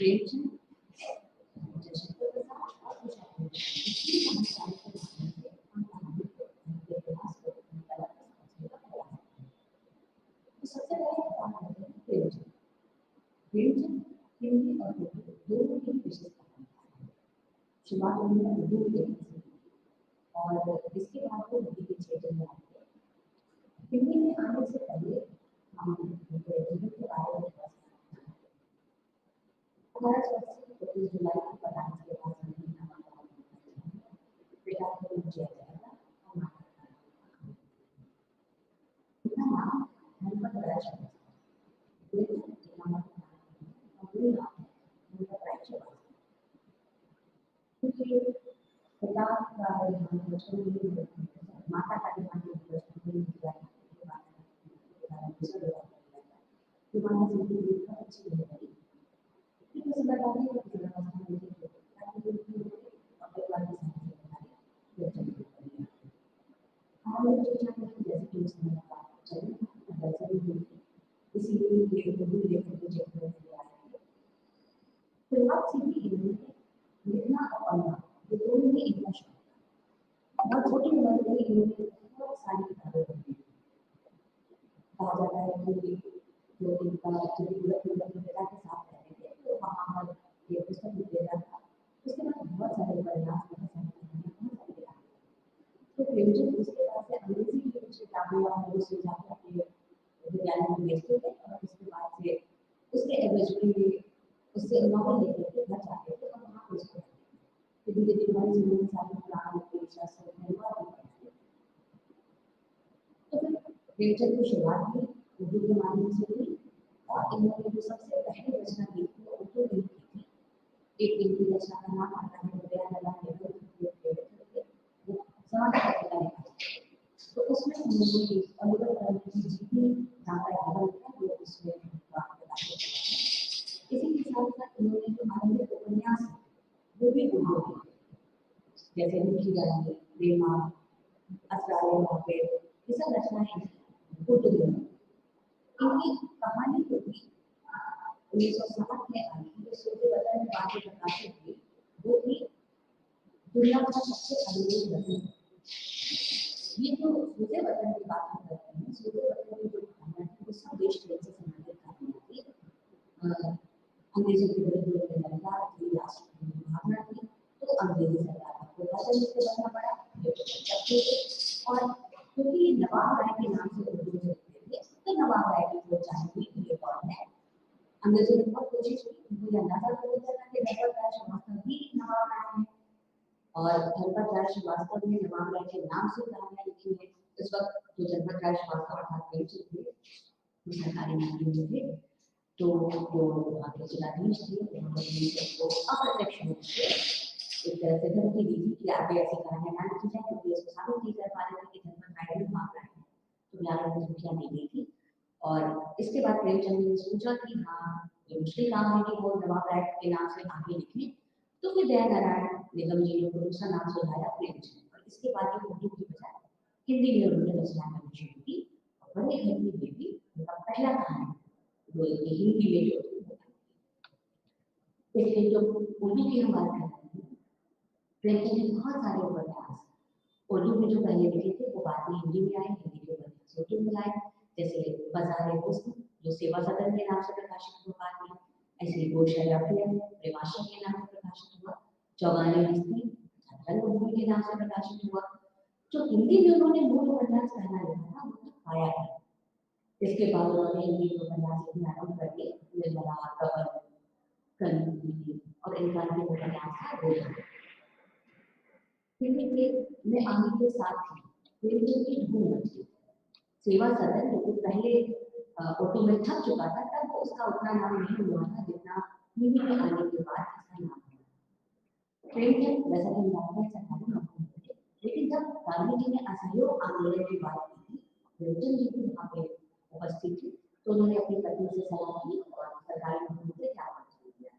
प्रेमचंद, जशंकर प्रसाद और उषा तो सबसे पहले बात करते हैं प्रेमचंद। प्रेमचंद हिंदी और उर्दू दोनों की विशेषता है। शुरुआत उन्होंने उर्दू में की और इसके बाद वो हिंदी के क्षेत्र में आए। हिंदी में आने से पहले हम जीवन के बारे में हमारा सबसे 25 जुलाई को पढ़ाने के बाद बेटा को किया जाएगा उसका नाम धनपत राज है। क्योंकि पिता का माता का ध्यान अच्छी नहीं लिखना और पढ़ना ये दोनों ही इतना शौक और छोटी उम्र में इन्होंने बहुत सारी किताबें पढ़ी। कहा जाता है कि जो इनका पिता के साथ रहते थे तो वहाँ पर ये पुस्तक विक्रेता था। उसके बाद बहुत सारे उपन्यास तो प्रेमचंद उसके बाद से अंग्रेजी की कुछ किताबें और उससे जाकर अपने विद्यालय में भेजते थे और उसके बाद से उसके एवरेज में उससे नॉवल लेकर के घर जाते थे और वहाँ पे उसको धीरे धीरे हमारे जीवन में सारे पुराण तो फिर प्रेमचंद की शुरुआत भी उर्दू के माध्यम से हुई और इन्होंने जो सबसे पहली रचना की थी वो उर्दू में लिखी थी। एक इनकी रचना का नाम आता है तो उसमें उन्होंने अनुभव की जितनी जानकारी है वो उसमें इसी के साथ साथ उन्होंने जो आधुनिक उपन्यास वो भी उर्दू में जैसे लिखी जाएंगे प्रेमा असरारे मौके ये सब रचनाएं उर्दू में इनकी कहानी को भी 1960 में आई जो सूर्य वतन में बातें प्रकाशित हुई वो भी दुनिया का सबसे अद्भुत रत्न ये जो सूर्य वतन की बात हम करते हैं सूर्य वतन की जो कहानियां थी वो सब देश प्रेम से संबंधित कहानियां थी। अंग्रेजों के विरुद्ध में लड़ना थी राष्ट्र की भावना थी तो अंग्रेजी सरकार को वचन से बनना पड़ा और क्योंकि नवाब राय के नाम से उर्दू में लिखते थे तो नवाब राय की वो चाहती थी ये कौन है। अंग्रेजों ने बहुत कोशिश की उनको अंदाजा हो गया कि धनपत राय श्रीवास्तव भी नवाब राय हैं और धनपत राय श्रीवास्तव ने नवाब राय के नाम से कहानियां लिखी है। इस वक्त जो धनपत राय श्रीवास्तव अर्थात प्रेमचंद थे सरकारी नौकरी में थे तो जो वहाँ के जिलाधीश थे उन्होंने उसको अप्रत्यक्ष रूप से एक तरह से धमकी दी थी कि आगे ऐसी कहानियां ना लिखी जाए क्योंकि इसको साबित नहीं कर पा रहे थे कि धनपत राय ने नवाब राय है तो बिलावल की संख्या नहीं गई थी। और इसके बाद प्रेमचंद ने सोचा कि हाँ ये मुश्किल काम है कि वो नवाब राय के नाम से आगे लिखें तो फिर दया नारायण निगम जी ने दूसरा नाम सुझाया प्रेमचंद और इसके बाद ये उर्दू की बजाय हिंदी में उन्होंने रचना करनी शुरू की और बड़े घर की बेटी उनका पहला कहानी वो हिंदी में जो इसलिए जो उर्दू की हम बात करते हैं प्रेमचंद ने बहुत सारे उपन्यास उर्दू में जो पहले लिखे थे वो बाद में हिंदी में आए हिंदी के उपन्यास उर्दू में आए जैसे बाजार हुस्न जो सेवा सदन के नाम से प्रकाशित हुआ बाद में ऐसे गोशराफिया प्रेमाशा के नाम से प्रकाशित हुआ चौगाने हस्ती रंगभूमि के नाम से प्रकाशित हुआ। जो हिंदी में उन्होंने मूल उपन्यास पहला लिखा था वो पाया है। इसके बाद उन्होंने हिंदी उपन्यास लिखना आरंभ करके निर्मला कवन कन्वी और इनका के उपन्यास था गोधन। हिंदी में आने के साथ ही प्रेमचंद की धूम मची। सेवा सदन जो पहले उर्दू में छप चुका था तब वो उसका उतना नाम नहीं हुआ था जितना हिंदी में आने के बाद इसका नाम हुआ। प्रेमचंद वैसा ही नाम सरकारी नौकरी में थे लेकिन जब गांधी जी ने असहयोग आंदोलन की बात की थी प्रेमचंद जी भी वहाँ पे उपस्थित थी तो उन्होंने अपनी पत्नी से सलाह की और सरकारी नौकरी से त्याग कर दिया।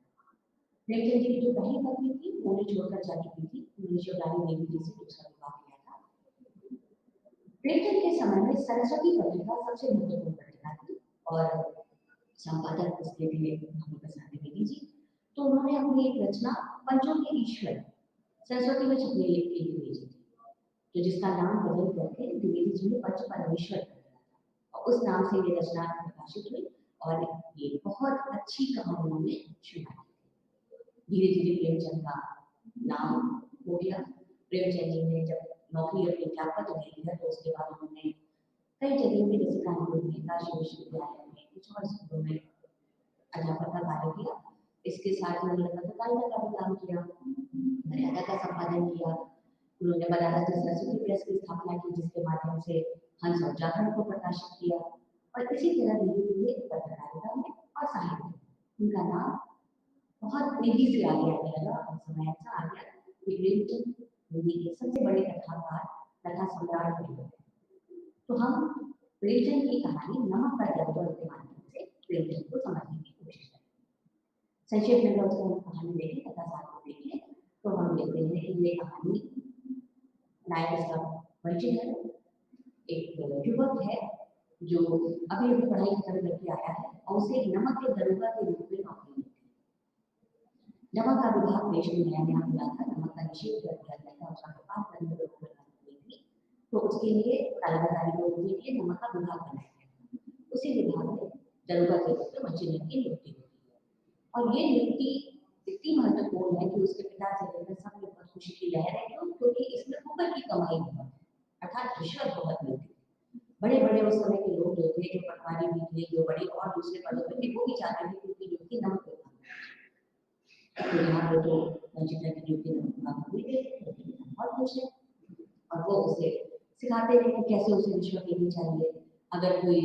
प्रेमचंद जी की जो पहली पत्नी थी उन्हें छोड़कर जा चुकी थी उन्होंने शिवरानी देवी जी से दूसरा विवाह किया था। प्रेमचंद के समय में सरस्वती पत्रिका सबसे महत्वपूर्ण पत्रिका थी और संपादक उसके थे प्रसाद द्विवेदी जी तो उन्होंने अपनी एक रचना पंचों के ईश्वर सरस्वती में छपने के लिए भेजी थी, तो जिसका नाम बदल करके द्विवेदी जी ने पंच परमेश्वर कर दिया था और उस नाम से ये रचना प्रकाशित हुई और ये बहुत अच्छी कहानियों में शुरुआत हुई। धीरे धीरे प्रेमचंद का नाम हो गया। प्रेमचंद जी ने जब नौकरी अपनी प्राप्त हो गई है तो उसके बाद उन्होंने कई जगह पे जैसे कानपुर में, काशी विश्वविद्यालय में, कुछ और स्कूलों में अध्यापक का कार्य किया। इसके साथ ही उन्होंने पत्रकारिता का भी काम किया, मर्यादा का संपादन किया। उन्होंने बनारस सरस्वती प्रेस की स्थापना की जिसके माध्यम से हंस और जागरण को प्रकाशित किया और इसी तरह धीरे धीरे पत्रकारिता में और साहित्य में उनका नाम बहुत तेजी से आगे आने लगा और समय ऐसा आ गया कि प्रेमचंद हिंदी के सबसे बड़े कथाकार तथा सम्राट बन गए। तो हम प्रेमचंद की कहानी नमक का जलवा के माध्यम से प्रेमचंद को समझने की कोशिश करें। संक्षेप में अगर उसको कहानी देखें, कथा साथ में देखें, तो हम देखते हैं कि ये कहानी नायक इसका परिचय है। एक युवक है जो अभी अभी पढ़ाई खत्म करके आया है और उसे नमक के दरोगा के रूप में नौकरी मिली। नमक का विभाग देश में नया नया खुला था, नमक का निषेध कर दिया गया था, उसका व्यापार करने पर रोक लगा दी थी, तो उसके लिए कालाबाजारी को रोकने के लिए नमक का विभाग बनाया गया। उसी विभाग में दरोगा के रूप में मंजीनर की नियुक्ति होती है और ये नियुक्ति इतनी महत्वपूर्ण है कि उसके पिता से लेकर सब लोग बहुत खुशी की लहर है क्योंकि इसमें ऊपर की कमाई बहुत है, अर्थात रिश्वत बहुत मिलती है। बड़े बड़े उस समय के लोग जो थे, जो पटवारी भी थे, जो बड़े और दूसरे पदों पर थे, वो भी चाहते थे कि उनकी नियुक्ति नमक पे तो यहाँ पे तो मंजीनर की नियुक्ति नमक हुई थी, बहुत खुश है और वो उसे सिखाते हैं कि कैसे उसे रिश्वत लेनी चाहिए। अगर कोई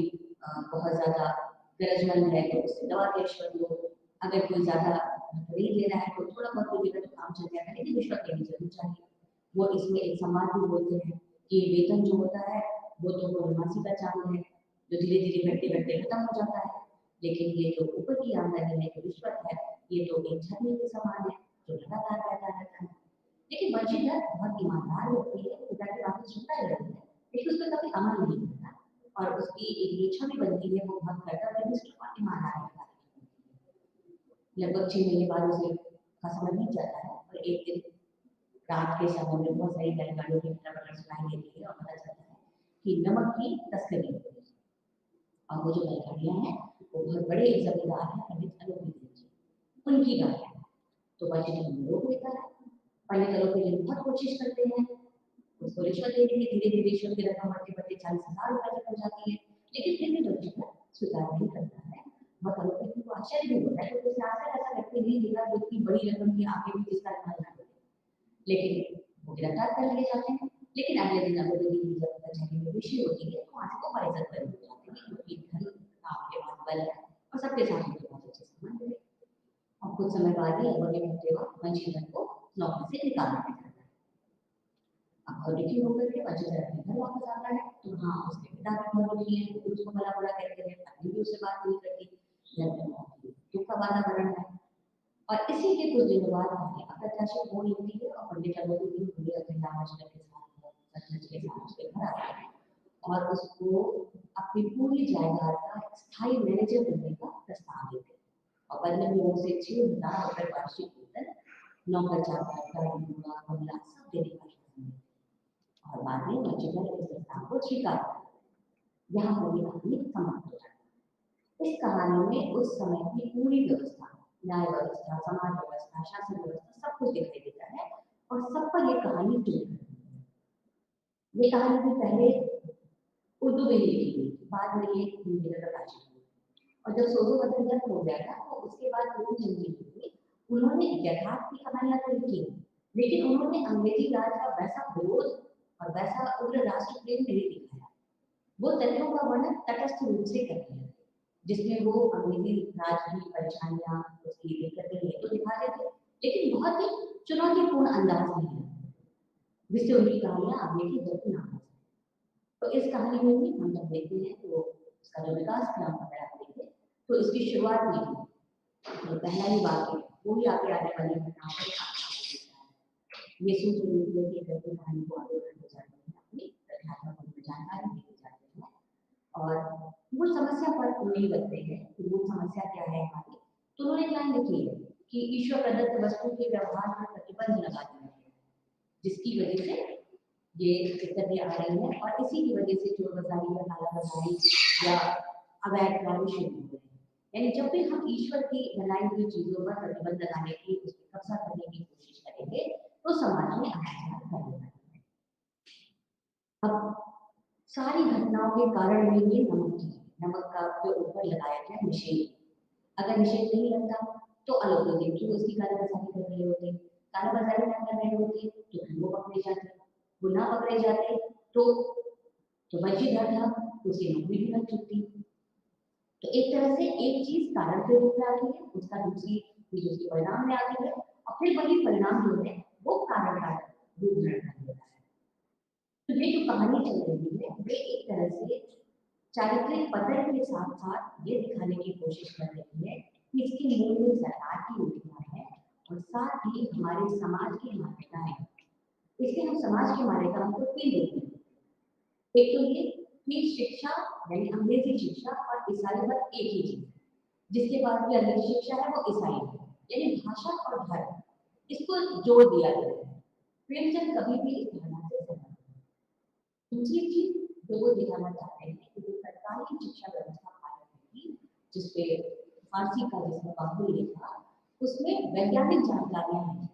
बहुत ज्यादा गरजमंद है तो उससे दवा के रिश्वत लो, अगर कोई ज्यादा खरीद ले रहा है तो थोड़ा बहुत कोई तो काम चल जाएगा, लेकिन रिश्वत लेनी जरूर चाहिए। वो इसमें एक समाज भी बोलते हैं कि वेतन जो होता है वो तो पूर्णमासी का चावल है जो धीरे धीरे घटते घटते खत्म हो जाता है, लेकिन ये जो ऊपर की आमदनी है, जो रिश्वत है, ये तो एक झरने के समान है जो लगातार बहता रहता है। लेकिन मंजीनर बहुत ईमानदार होती है, पिता की बातें सुनता ही रहता है, लेकिन उसमें कभी अमल नहीं करता और उसकी एक जो छवि बनती है वो बहुत कर्तव्यनिष्ठ और ईमानदार होता है। लगभग 6 महीने बाद उसे का समय बीत जाता है और एक दिन रात के समय में बहुत सारी बैलगाड़ियों की खटपट सुनाई देती है और पता चलता है कि नमक की तस्करी हो रही है और वो जो बैलगाड़ियां हैं वो बहुत बड़े जमींदार हैं पंडित अलोपी जी, उनकी गाड़ियां हैं। तो मंजीनर रोक लेता है। पंडित अलोपी जी बहुत कोशिश करते हैं उसको रिश्वत देने की, धीरे धीरे रिश्वत की रकम बढ़ते बढ़ते 40,000 रुपए तक हो जाती है, लेकिन फिर भी मंजीनर स्वीकार नहीं करता है। बहुत अलोपी को आश्चर्य भी होता है क्योंकि उसे आज तक ऐसा व्यक्ति नहीं दिखा जो इतनी बड़ी रकम की आगे भी जिसका इस्तेमाल ना करे, लेकिन वो गिरफ्तार कर लिए जाते हैं। लेकिन अगले दिन अगले दिन जब कचहरी में पेशी होती है तो वहां से वो बाइज्जत कर दिए जाते हैं क्योंकि धन काम के बाद बल है और सबके साथ उनके बहुत अच्छे संबंध है। और कुछ समय बाद ही अगले हफ्ते वक्त मंजीनर को नौकरी से निकाल दिया जाता है। अब बहुत दुखी होकर के मंजीनर अपने घर वापस आता है तो हाँ उसके पिता भी बहुत दुखी है, वो उसको भला बुरा कहते हैं, पत्नी भी उससे बात नहीं करती, घर में बहुत दुख का वातावरण है। और इसी के कुछ दिनों बाद हमें अप्रत्याशित मोड़ मिलती है और पंडित अलोपी भी पूरे अपने रामाचरण के साथ सचमुच के साथ उसके घर आता है और उसको अपनी पूरी जायदाद का स्थायी मैनेजर बनने का प्रस्ताव देते हैं और बदले में वो उसे 6,000 रुपए वार्षिक वेतन, नौकर चाकर, गाड़ी घोड़ा बंगला सब देने का आश्वासन देते हैं और बाद में मंजीनर इस प्रस्ताव को स्वीकार करता है। यहाँ पर ये कहानी समाप्त हो जाती है। इस कहानी में उस समय की पूरी व्यवस्था, न्याय व्यवस्था, समाज व्यवस्था, शासन व्यवस्था सब कुछ दिखाई देता है और सब पर ये कहानी टिक है। ये कहानी भी पहले उर्दू में लिखी गई, बाद में ये हिंदी में प्रकाशित हुई और जब सोजोवर्थन जन्म हो गया था तो उसके बाद प्रेमचंद जी ने उन्होंने यथार्थ की कहानियां तो लिखी, लेकिन उन्होंने अंग्रेजी राज का वैसा विरोध और वैसा उग्र राष्ट्र प्रेम नहीं दिखाया। वो तथ्यों का वर्णन तटस्थ रूप से करते हैं जिसमें वो अंग्रेजी राज की परेशानियां उसकी दिक्कतें ये तो दिखा देते, लेकिन बहुत ही चुनौतीपूर्ण अंदाज में है जिससे उनकी कहानियां आगे की गति ना हो। तो इस कहानी में भी हम जब देखते हैं तो उसका जो विकास क्रम अगर आप देखें तो इसकी शुरुआत में तो पहला ही वाक्य वो ही आगे आने वाली घटनाओं पर ये सूत्र मिलती है कि करके कहानी को आगे बढ़ते जाते हैं, अपनी तथ्यात्मक उनमें जानकारी देते जाते हैं और मूल समस्या पर नहीं लगते हैं कि मूल समस्या क्या है हमारी। तो उन्होंने क्या लिखी है कि ईश्वर प्रदत्त वस्तु के व्यवहार पर प्रतिबंध लगा दिया गया, जिसकी वजह से ये दिक्कतें आ रही हैं और इसी की वजह से चोर बाजारी या कालाबाजारी या अवैध कार्य शुरू हो रहे हैं। यानी जब भी हम ईश्वर की बनाई हुई चीजों पर प्रतिबंध लगाने की, उस पर कब्जा करने की कोशिश करेंगे तो समाज में अनाचार फैलने लगता है। अब सारी घटनाओं के कारण में ये नमक का जो ऊपर लगाया गया निषेध, अगर निषेध नहीं लगता तो अलोपति क्यों उसकी कालाबाजारी कर रहे होते, कालाबाजारी ना कर रहे होते तो फिर वो पकड़े जाते, वो ना पकड़े जाते तो वंशीधर था, उसकी नौकरी भी लग चुकी। तो एक तरह से एक चीज कारण के रूप में आती है, उसका दूसरी चीज उसके परिणाम में आती है और फिर वही परिणाम जो है वो कारण का रूप धारण कर लेता है। तो ये जो कहानी चल रही है वे एक तरह से चारित्रिक पतन के साथ साथ ये दिखाने की कोशिश कर रही है कि इसके मूल में सरकार की नीतियां हैं और साथ ही हमारे समाज की मान्यताएं। इससे हम समाज की मान्यताओं को तीन देखते हैं। एक तो ये कि शिक्षा यानी अंग्रेजी शिक्षा और ईसाई मत एक ही चीज, जिसके पास भी अंग्रेजी शिक्षा है वो ईसाई है, यानी भाषा और धर्म इसको जोड़ दिया गया है। प्रेमचंद कभी भी इस धारणा से सहमत नहीं। दूसरी चीज जो वो दिखाना चाहते हैं कि जो सरकारी शिक्षा व्यवस्था भारत में थी, जिसपे फारसी का जिसमें बाबुल लिखा, उसमें वैज्ञानिक जानकारियां हैं।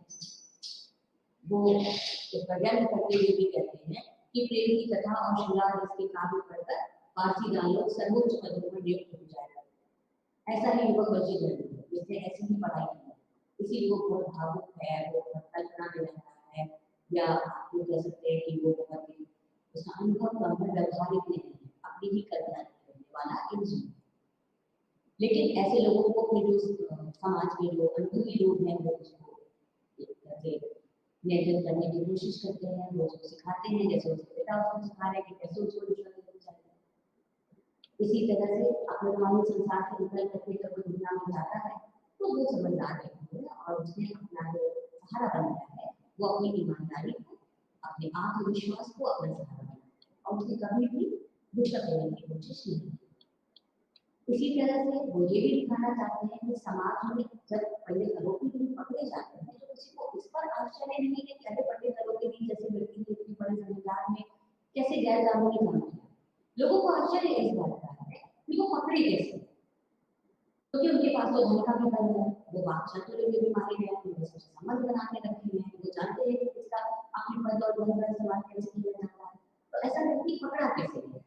वो वैज्ञानिक करते हुए भी कहते हैं कि प्रेम की कथा और शिलान्यास के काव्य पढ़कर पारसीदान लोग सर्वोच्च पदों पर नियुक्त हो जाएगा। ऐसा ही युवक बच्चे करते हैं जिसने ऐसी ही पढ़ाई की है, इसीलिए वो बहुत भावुक है, वो बहुत कल्पना में रहता है, या आपको कह सकते हैं कि वो बहुत ही उसका अनुभव कम है, व्यवहारिक नहीं है, अपनी ही कल्पना करने वाला इंसान। लेकिन ऐसे लोगों को फिर जो समाज के जो अनुभवी लोग हैं वो उसको नियंत्रित करने की कोशिश करते हैं, वो उसको सिखाते हैं, जैसे उसके पिता उसको सिखा रहे हैं कि कैसे उसको रिश्वत देनी चाहिए। इसी तरह से अपने कानूनी संसार से निकल करके जब वो दुनिया में जाता है तो वो समझदार व्यक्ति है और उसने अपना जो सहारा बनाया है वो अपनी ईमानदारी को, अपने आत्मविश्वास को अपना सहारा बनाया है और उसने कभी भी रिश्वत लेने की कोशिश नहीं की। इसी तरह से वो ये भी दिखाना चाहते हैं कि समाज में जब पहले आरोपी भी पकड़े जाते हैं तो किसी को इस पर आश्चर्य नहीं है कि अरे पकड़े आरोपी भी जैसे लड़की के इतनी बड़े संविधान में कैसे गैर कानूनी काम किया। लोगों को आश्चर्य इस बात का है कि वो पकड़े कैसे, क्योंकि उनके पास तो धन का भी बल है, वो बादशाह के लिए भी मारे गए, उनके सबसे संबंध बना के रखे हैं, वो जानते हैं कि इसका अपने पद और धन का इस्तेमाल कैसे किया जाता है, तो ऐसा व्यक्ति पकड़ा कैसे गया,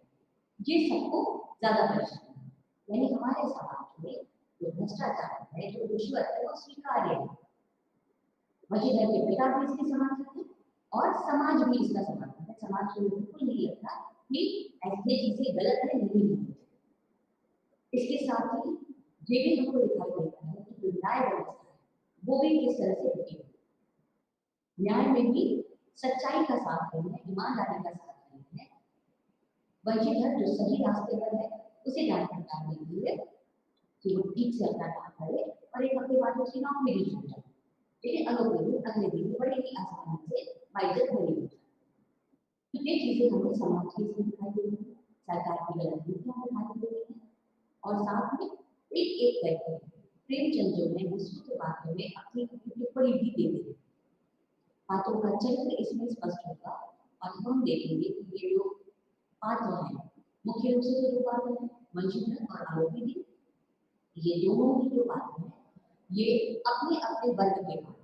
ये सबको ज्यादा परेशान है। यानी हमारे समाज में जो भ्रष्टाचार है, जो रिश्वत है, वो स्वीकार्य है। वजीर के पिता भी इसके समर्थक है और समाज भी इसका समर्थक है। समाज को बिल्कुल नहीं लगता कि ऐसी चीजें गलत है, नहीं होनी। इसके साथ ही ये भी हमको दिखाई देता है कि जो न्याय व्यवस्था है वो भी किस तरह से होती है। न्याय में भी सच्चाई का साथ नहीं है, ईमानदारी का साथ नहीं है। वंशीधर जो सही रास्ते पर है उसे न्याय सरकार मिलती है कि वो ठीक से अपना काम करे और एक हफ्ते बाद उसकी नौकरी भी छूट जाए, लेकिन अलोपति अगले दिन बड़े ही आसानी से बाइज्जत बनी हो जाए। तो ये चीजें हमें समाज की इसमें दिखाई दे रही है, सरकार की गलत नीतियां दिखाई दे रही है और साथ में एक एक करके प्रेमचंद जो है विश्व के बारे में अपनी टिप्पणी भी दे रहे हैं। बातों का चरित्र इसमें स्पष्ट होगा और हम देखेंगे कि ये जो पात्र हैं मुख्य रूप से जो पात्र हैं वंशीधर और आरोपी, ये दोनों ही जो पात्र हैं ये अपने अपने वर्ग के पात्र हैं।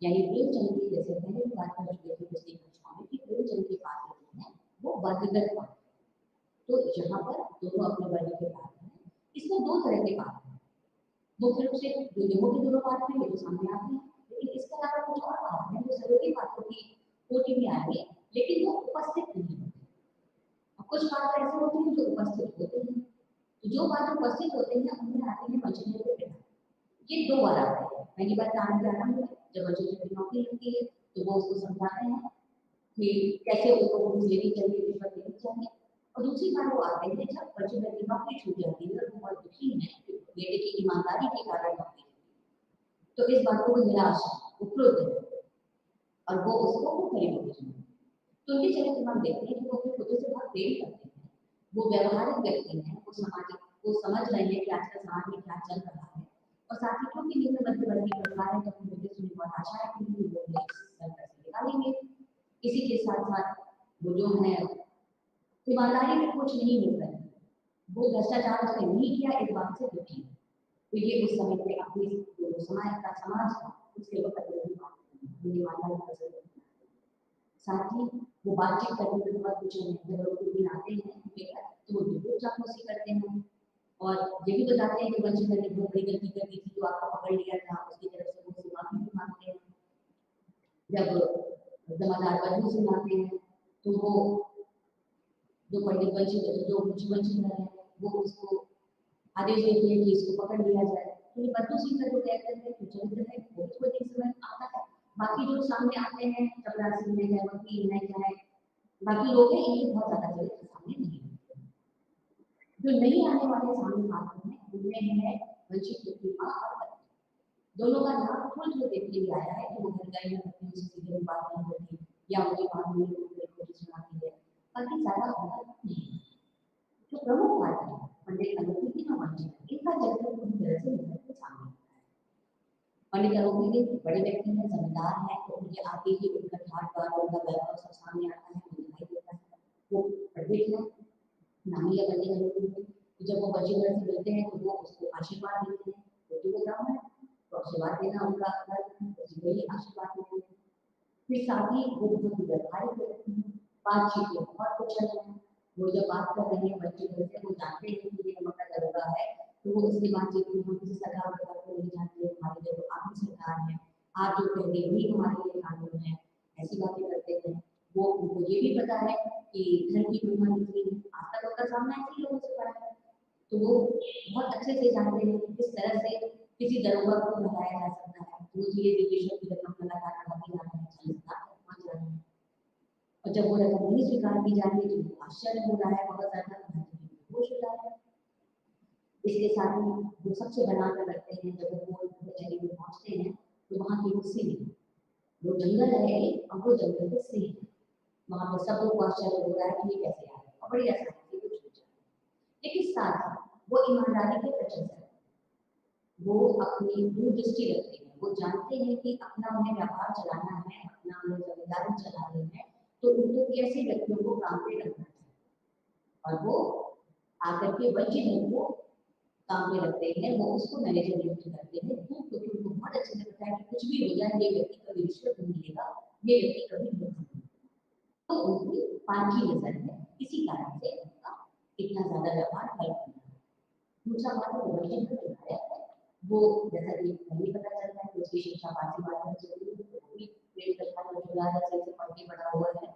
यानी प्रेमचंद की जैसे पहले बात कर चुके थे पिछली कक्षाओं में कि प्रेमचंद के पात्र जो हैं वो वर्गगत पात्र, तो यहाँ पर दोनों अपने वर्ग के पात्र हैं। इसमें दो तरह के पात्र हैं, मुख्य रूप से जो मुख्य दोनों पात्र हैं ये तो सामने आते हैं, लेकिन इसके अलावा कुछ और पात्र हैं जो सहयोगी पात्रों की कोटि में आएंगे लेकिन वो उपस्थित नहीं होते। और कुछ पात्र ऐसे होते हैं जो उपस्थित होते हैं, तो जो पात्र उपस्थित होते हैं उनमें आते हैं वंशीधर के पिता। ये दो बार आते हैं, पहली बार काम के आरंभ में जब वंशीधर की नौकरी लगती है तो वो उसको समझाते हैं कि कैसे उसको घूस लेनी चाहिए, रिश्वत लेनी चाहिए, और दूसरी बार वो आते हैं जब वंशीधर की नौकरी छूट जाती है और वो बहुत दुखी है बेटे की ईमानदारी के कारण नौकरी, तो इस बात को वो निराश वो क्रोध है और वो उसको करीब होते हैं। तो उनके चरित्र में हम देखते हैं कि वो अपने खुद से बहुत प्रेम करते हैं, वो व्यवहारिक व्यक्ति हैं, वो सामाजिक, वो समझ रहे हैं कि आजकल समाज में क्या चल रहा है और साथ ही क्योंकि निम्न मध्यवर्गीय परिवार है, तो मुझे सुनी बहुत आशा है कि वो संकट से निकालेंगे। इसी के साथ साथ वो जो है ईमानदारी में कुछ नहीं मिल रहा है, वो भ्रष्टाचार उसने नहीं किया, इस बात से दुखी है। तो ये उस समय पे अपनी जो समाज था उसके ऊपर साथ ही वो बातचीत करने के बाद कुछ दिन आते हैं तो वो बिल्कुल चापलूसी करते हैं और ये भी बताते हैं कि वंचित ने बहुत बड़ी गलती कर दी थी, जो आपको पकड़ लिया था उसकी तरफ से वो माफी भी मांगते हैं। जब जमादार बदलू सुनाते हैं तो वो जो पंडित वंचित जो वंचित है वो उसको आदेश देते हैं कि इसको पकड़ लिया जाए। तो ये बद्दू सिंह का जो कैरेक्टर है वो चरित्र है वो इसको एक समय आता है। बाकी जो सामने आते हैं चपरासी सिंह है, वकील है, चाहे बाकी लोग हैं, इनके बहुत ज्यादा चरित्र सामने नहीं आते। जो नहीं आने वाले सामने आते हैं उनमें है वंचित की माँ और पत्नी। दोनों का नाम खुल के देखने लिए आया है कि वो घर गए हैं, पत्नी से सीधे बात नहीं होती या उनकी बात नहीं होती सुनाती है, बाकी ज्यादा होता नहीं। जो प्रमुख बात है पंडित अलोपी की वंचित इनका चरित्र पूरी तरह से निकल के सामने आता है। पंडित अलोपी के बड़े व्यक्ति हैं, जमींदार हैं, तो उनके आगे ही उनका ठाट बार उनका वैभव सब सामने आता है, वो दिखाई देता है। वो पंडित है, नामी है पंडित अलोपी के। तो जब वो वजीर से मिलते हैं तो वो उसको आशीर्वाद देते हैं, क्योंकि वो ब्राह्मण है तो आशीर्वाद देना उनका वही आशीर्वाद देते हैं। फिर साथ ही वो बहुत व्यवहारिक व्यक्ति हैं, बातचीत में बहुत कुछ है। वो जब बात कर रहे हैं बच्चे घर से, वो जानते हैं कि ये हमारा दरोगा है, तो वो उसकी बातचीत में हम किसी सरकार वगैरह को नहीं जानते, हमारे लिए तो आप ही सरकार है, आप जो कहेंगे वही हमारे लिए कानून है, ऐसी बातें करते हैं। वो उनको ये भी पता है कि धन की महिमा कितनी आज तक उनका सामना ऐसे लोगों से पड़ा है, तो वो बहुत अच्छे से जानते हैं कि किस तरह से किसी दरोगा को लगाया जा सकता है। वो धीरे धीरे की रकम लगातार बढ़ाती जा रही है, 40 लाख तक पहुंच रही है। और जब वो रकम नहीं स्वीकार की जा रही तो आश्चर्य हो रहा है, बहुत ज्यादा बेहोश हो जा रहा है। इसके साथ ही वो सबसे बनाकर रखते हैं, जब वो कचहरी में पहुंचते हैं तो वहाँ की वो सिंह, वो जंगल है और वो जंगल के सिंह, वहाँ पर सब लोग आश्चर्य हो रहा है कि ये कैसे आ गए और बड़ी आसानी से कुछ हो जाए। लेकिन साथ वो ईमानदारी के प्रशंसक है, वो अपनी दूरदृष्टि रखते हैं, वो जानते हैं कि अपना उन्हें व्यापार चलाना है, अपना उन्हें जमींदारी चलानी है, तो उनको कैसे व्यक्तियों को काम पे रखना चाहिए और वो आकर के वंचित को काम पे रखते हैं, वो उसको मैनेजर नियुक्त करते हैं, क्योंकि उनको बहुत अच्छे से पता है कि कुछ भी हो जाए ये व्यक्ति कभी रिश्वत नहीं लेगा, ये व्यक्ति कभी धोखा नहीं देगा। तो उनकी पांची नजर है, इसी कारण से उनका इतना ज्यादा व्यापार फल करना है। दूसरा बात है वंचित का दिखाया है, वो जैसा कि हमें पता चलता है कि उसकी शिक्षा पांचवी बार में चली है, तो वो भी प्रेम कथा में जुड़ा है, से पढ़ के बड़ा हुआ है।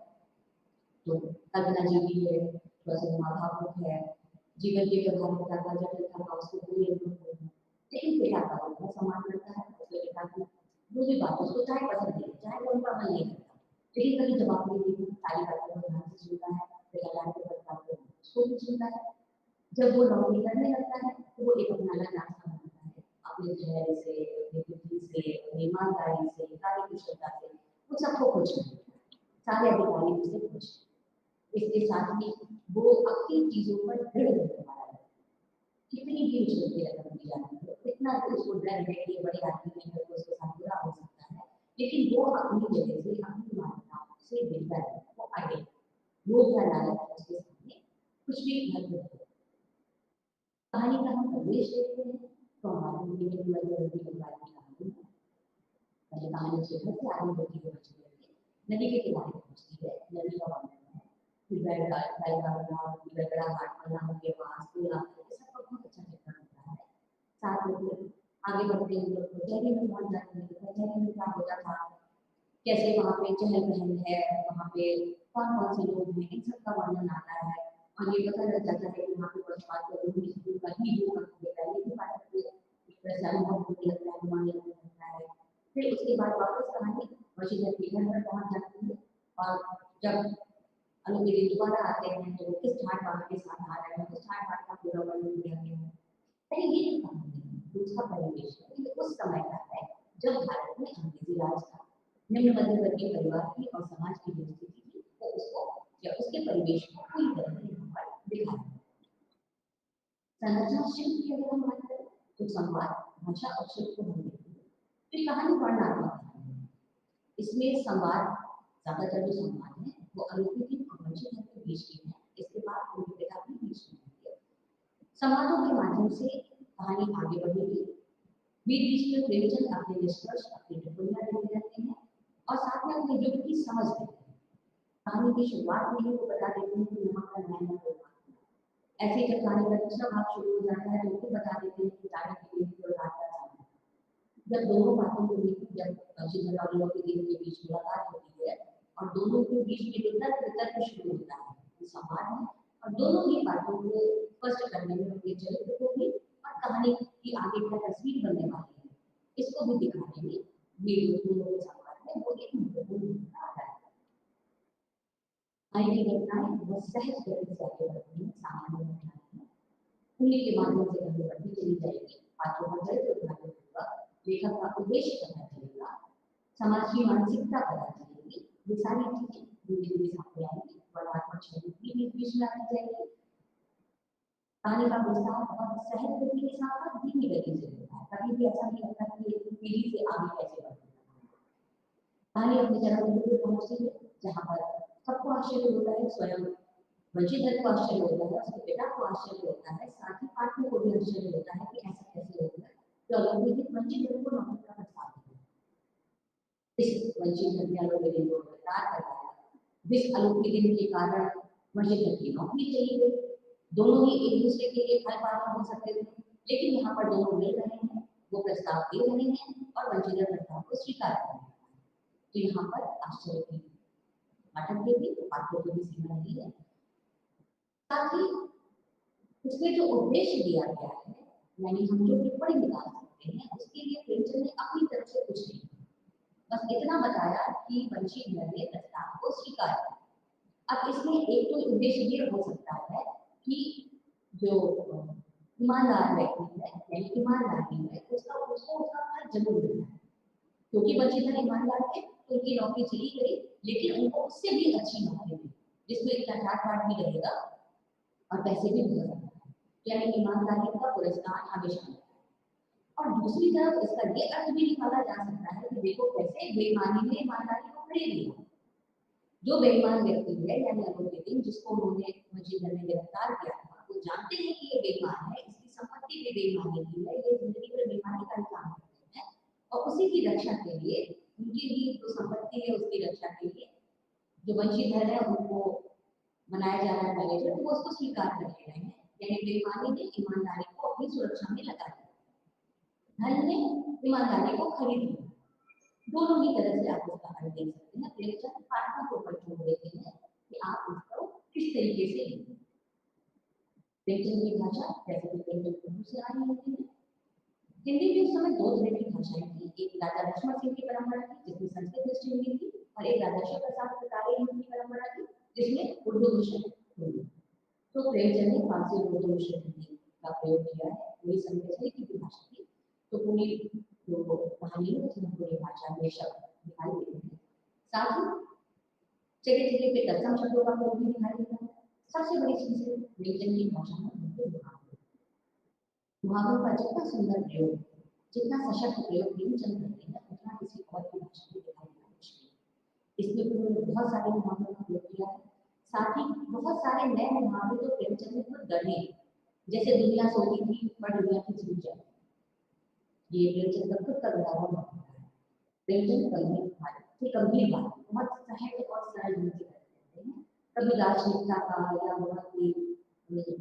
तो कल्पना जी भी है, थोड़ा सा भावुक है, जीवन के व्यवहार में क्या जटिलता का उसको पूरी अनुभव है, लेकिन पिता का वो सम्मान करता है, उसके पिता की जो भी बात उसको चाहे पसंद नहीं चाहे वो उनका मन नहीं करता, लेकिन कभी जवाब नहीं देती, सारी बातों को ध्यान से सुनता है, पिता जान के बताते हैं उसको भी सुनता है। जब वो नौकरी करने लगता है तो वो एक अपना अलग रास्ता बनाता है, अपने धैर्य से, अपनी बुद्धि से, अपनी ईमानदारी से, कार्यकुशलता से वो सबको खुश करता है, सारे अधिकारी उसे खुश। इसके साथ ही वो अपनी चीजों पर दृढ़ रहने वाला है, कितनी भी उछल के रकम दी जाती है, इतना तो उसको डर है कि ये बड़े आदमी है तो उसके साथ बुरा हो सकता है, लेकिन वो अपनी जगह से अपनी मान्यताओं से बेहतर है, वो आगे लोग या लालच उसके सामने कुछ भी घर में कहानी का हम प्रवेश देखते हैं तो हमारे लिए भी कहानी है। पहले कहानी से घर से आगे बढ़ती है, नदी के किनारे पहुंचती है, नदी का वर्णन है, फिर बैलगाड़ा घाट बना उनके पास पुल आता है, सबका बहुत अच्छा चित्रण होता है। साथ में फिर आगे बढ़ते हैं लोग कचहरी में पहुंच जाते हैं, कचहरी में क्या होता था, कैसे वहाँ पे चहल पहल है, वहाँ पे कौन कौन से लोग हैं, इन सबका वर्णन आता है और ये पता लग जाता है कि वहाँ पे पक्षपात का ही होगा, पहले की बात एक तरह से अनुभव होने लगता है, मानने लगता है। फिर उसके बाद वापस कहानी वशीधर के घर पर पहुंच जाती है और जब अनुपीड़ित दोबारा आते हैं तो किस ठाट बाट के साथ आ रहे हैं, किस ठाट बाट का पूरा वर्णन किया गया है। ये जो कहानी है दूसरा परिवेश है, ये उस समय का है जब भारत में अंग्रेजी राज था, निम्न मध्यवर्गीय परिवार की और समाज की जो स्थिति थी वो उसको या उसके परिवेश को पूरी तरह से यहाँ पर दिखाया। संरचना शिल्प की अगर हम बात करें तो संवाद भाषा और शिल्प को हम देखते हैं। तो ये कहानी वर्णनात्मक है। इसमें संवाद, ज्यादातर जो संवाद है वो अलोकिकी और वंशीधर के बीच की है। इसके बाद उनके पिता के बीच में है। संवादों के माध्यम से कहानी आगे बढ़ेगी। बीच बीच में प्रेमचंद अपने निष्कर्ष, अपनी टिप्पणियां देते रहते हैं और साथ में अपने युग की समझ देते हैं। कहानी की शुरुआत में ही वो बता देते हैं कि नमक का नया नया ऐसे जब कहानी का दूसरा भाग शुरू हो जाता है तो उनको बता देते हैं कि जाने के लिए और रात का जाना। जब दोनों बातों को लेकर जब वंशीधर और अलोकिकी के बीच मुलाकात होती है और दोनों के बीच में जो तर्क वितर्क शुरू होता है, वो संवाद है और दोनों ही बातों को स्पष्ट करने में उनके चरित्र को भी और कहानी की आगे क्या तस्वीर बनने वाली है इसको भी दिखाने में ये जो दोनों के संवाद है वो एक महत्वपूर्ण भूमिका अदा करता है। आगे की घटनाएं वो सहज गति से आगे बढ़ती हैं, सामान्य घटनाएं हैं, उन्हीं के माध्यम से आगे बढ़ती चली जाएगी। पात्रों का चरित्र उठाते होगा, लेखक का उद्देश्य पता चलेगा, समाज की मानसिकता पता चलेगी। ये सारी चीजें धीरे धीरे सामने आएंगी। वर्णनात्मक शैली भी बीच में आती जाएगी। कहानी का विस्तार बहुत सहज गति के साथ साथ धीमी गति से होता है। कभी भी ऐसा नहीं लगता कि एक पीढ़ी से आगे कैसे बढ़ती है। कहानी अपने चरम बिंदु पर पहुंचती है जहाँ पर सबको आश्चर्य होता है, स्वयं वंशीधर को आश्चर्य होता है, उसके पिता को आश्चर्य होता है, साथ ही पाठकों को भी आश्चर्य होता है कि ऐसा कैसे होगा कि अलोकिकी वंशीधर को नौकरी का प्रस्ताव दिया। इस वंशीधर ने अलोकिकी को गिरफ्तार करवाया, जिस अलोकिकी के कारण वंशीधर की नौकरी चली गई। दोनों ही एक दूसरे के लिए हर बात हो सकते थे, लेकिन यहाँ पर दोनों मिल रहे हैं, वो प्रस्ताव दे रहे हैं और वंशीधर प्रस्ताव को स्वीकार कर रहे हैं। तो यहाँ पर आश्चर्य की पाठक के भी पात्रों की भी सीमा नहीं है। साथ ही उसमें जो उद्देश्य दिया गया है, यानी हम जो टिप्पणी निकाल सकते हैं, उसके लिए प्रेमचंद ने अपनी तरफ से कुछ नहीं, बस इतना बताया कि वंशीधर ने प्रस्ताव को स्वीकार किया। अब इसमें एक तो उद्देश्य ये हो सकता है कि जो ईमानदार व्यक्ति है, यानी ईमानदारी है, उसको उसका फल जरूर मिलना है। क्योंकि वंशीधर ईमानदार थे तो उनकी नौकरी चली गई, लेकिन उनको उससे भी अच्छी नौकरी मिली जिसमें इतना ठाट बाट भी रहेगा और पैसे भी मिल सकते हैं। यानी ईमानदारी का पुरस्कार हमेशा मिलता है। और दूसरी तरफ इसका ये अर्थ भी निकाला जा सकता है कि देखो कैसे बेईमानी ने ईमानदारी को खरीद लिया। जो बेईमान व्यक्ति है, यानी अलोकिकी, जिसको उन्होंने वंशीधर ने गिरफ्तार किया था, वो जानते हैं कि ये बेईमान है, इसकी संपत्ति भी बेईमानी की है, ये जिंदगी में बेईमानी का काम करते हैं और उसी की रक्षा के लिए, उनकी भी जो संपत्ति है उसकी रक्षा के लिए जो वंशीधर है उनको बनाया जा रहा है मैनेजर, तो वो उसको स्वीकार कर ले रहे हैं। यानी बेईमानी ने ईमानदारी को अपनी सुरक्षा में लगा दिया, धन ने ईमानदारी को खरीद लिया। दोनों ही तरह से आप उसका अर्थ देख सकते हैं। प्रेमचंद पाठकों को ऊपर छोड़ देते हैं कि आप इसको किस तरीके से लेंगे। प्रेमचंद की भाषा जैसे कि प्रेमचंद उर्दू से आ रही होती है। हिंदी में उस समय दो तरह की भाषाएं थी, एक राजा लक्ष्मण सिंह की परंपरा थी जिसमें संस्कृत दृष्टि हुई थी, और एक राजा शिव प्रसाद कटारे की परंपरा थी जिसमें उर्दू मिश्रण हुई। तो प्रेमचंद ने फारसी और उर्दू मिश्रण हिंदी का प्रयोग किया है। पूरी संस्कृत की भाषा थी, तो पूरी जो कहानी है उसमें पूरी भाषा में शब्द दिखाई देते हैं। साथ ही जगह जगह पे तत्सम शब्दों का प्रयोग भी दिखाई देता है। सबसे बड़ी चीज है प्रेमचंद की भाषा में मुहावरों का जितना सुंदर प्रयोग, जितना सशक्त प्रयोग प्रेमचंद करते हैं, उतना किसी और की भाषा में दिखाई देना मुश्किल है। इसमें उन्होंने बहुत सारे मुहावरों का प्रयोग किया है। साथ ही बहुत सारे नए मुहावरे तो प्रेमचंद ने खुद गढ़े, जैसे दुनिया सोती थी पर दुनिया की जीव जाती। ये प्रेमचंद का खुद का गढ़ा हुआ मुहावरा है। प्रेमचंद गंभीर बात बहुत सहज और सरल ढंग से करते हैं। कभी राजनीतिता का या बहुत ही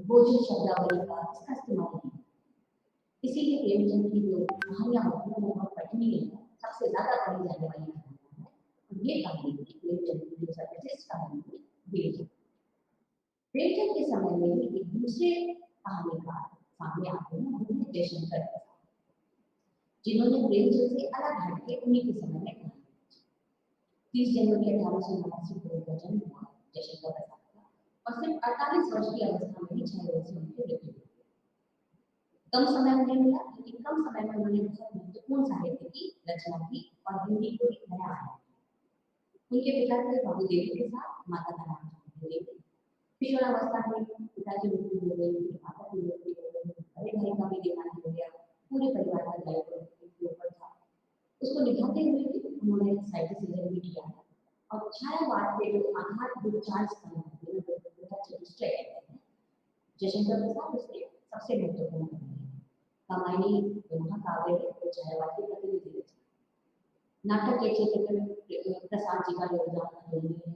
बोझिल शब्दावली का इसका इस्तेमाल नहीं। इसीलिए प्रेमचंद की जो कहानियां होती हैं वो बहुत पठनीय है, सबसे ज्यादा पढ़ी जाने वाली कहानियां है। और ये कहानी थी प्रेमचंद की जो सर्वश्रेष्ठ कहानी थी गिरिजा। प्रेमचंद के समय में ही एक दूसरे कहानीकार सामने आते हैं, वो है जयशंकर प्रसाद, जिन्होंने प्रेमचंद से अलग हटके उन्हीं के समय में कहानी 30 जनवरी 1889 को उनका जन्म हुआ जयशंकर प्रसाद का, और सिर्फ 48 वर्ष की अवस्था में ही 6 वर्ष में उनकी मृत्यु हुई। कम समय उन्हें मिला, लेकिन कम समय में उन्होंने बहुत महत्वपूर्ण साहित्य की रचना की और हिंदी को एक नया आया। उनके पिता थे बाबूदेव के साथ, माता का नाम देवी। किशोरावस्था में पिता की मृत्यु हो गई, माता की मृत्यु हो गई, बड़े भाई का भी देहांत हो गया। पूरे परिवार का दायित्व उनके ऊपर था। उसको निभाते हुए भी उन्होंने साइंटिफिक भी किया है और छायावाद के जो आधारभूत 4 स्तंभ हैं, चतुष्टय कहते हैं, जयशंकर प्रसाद उसके सबसे महत्वपूर्ण हैं। रामायणी महाकाव्य है वो छायावाद के प्रतिनिधि है। नाटक के क्षेत्र में प्रसाद जी का योगदान अतुलनीय है।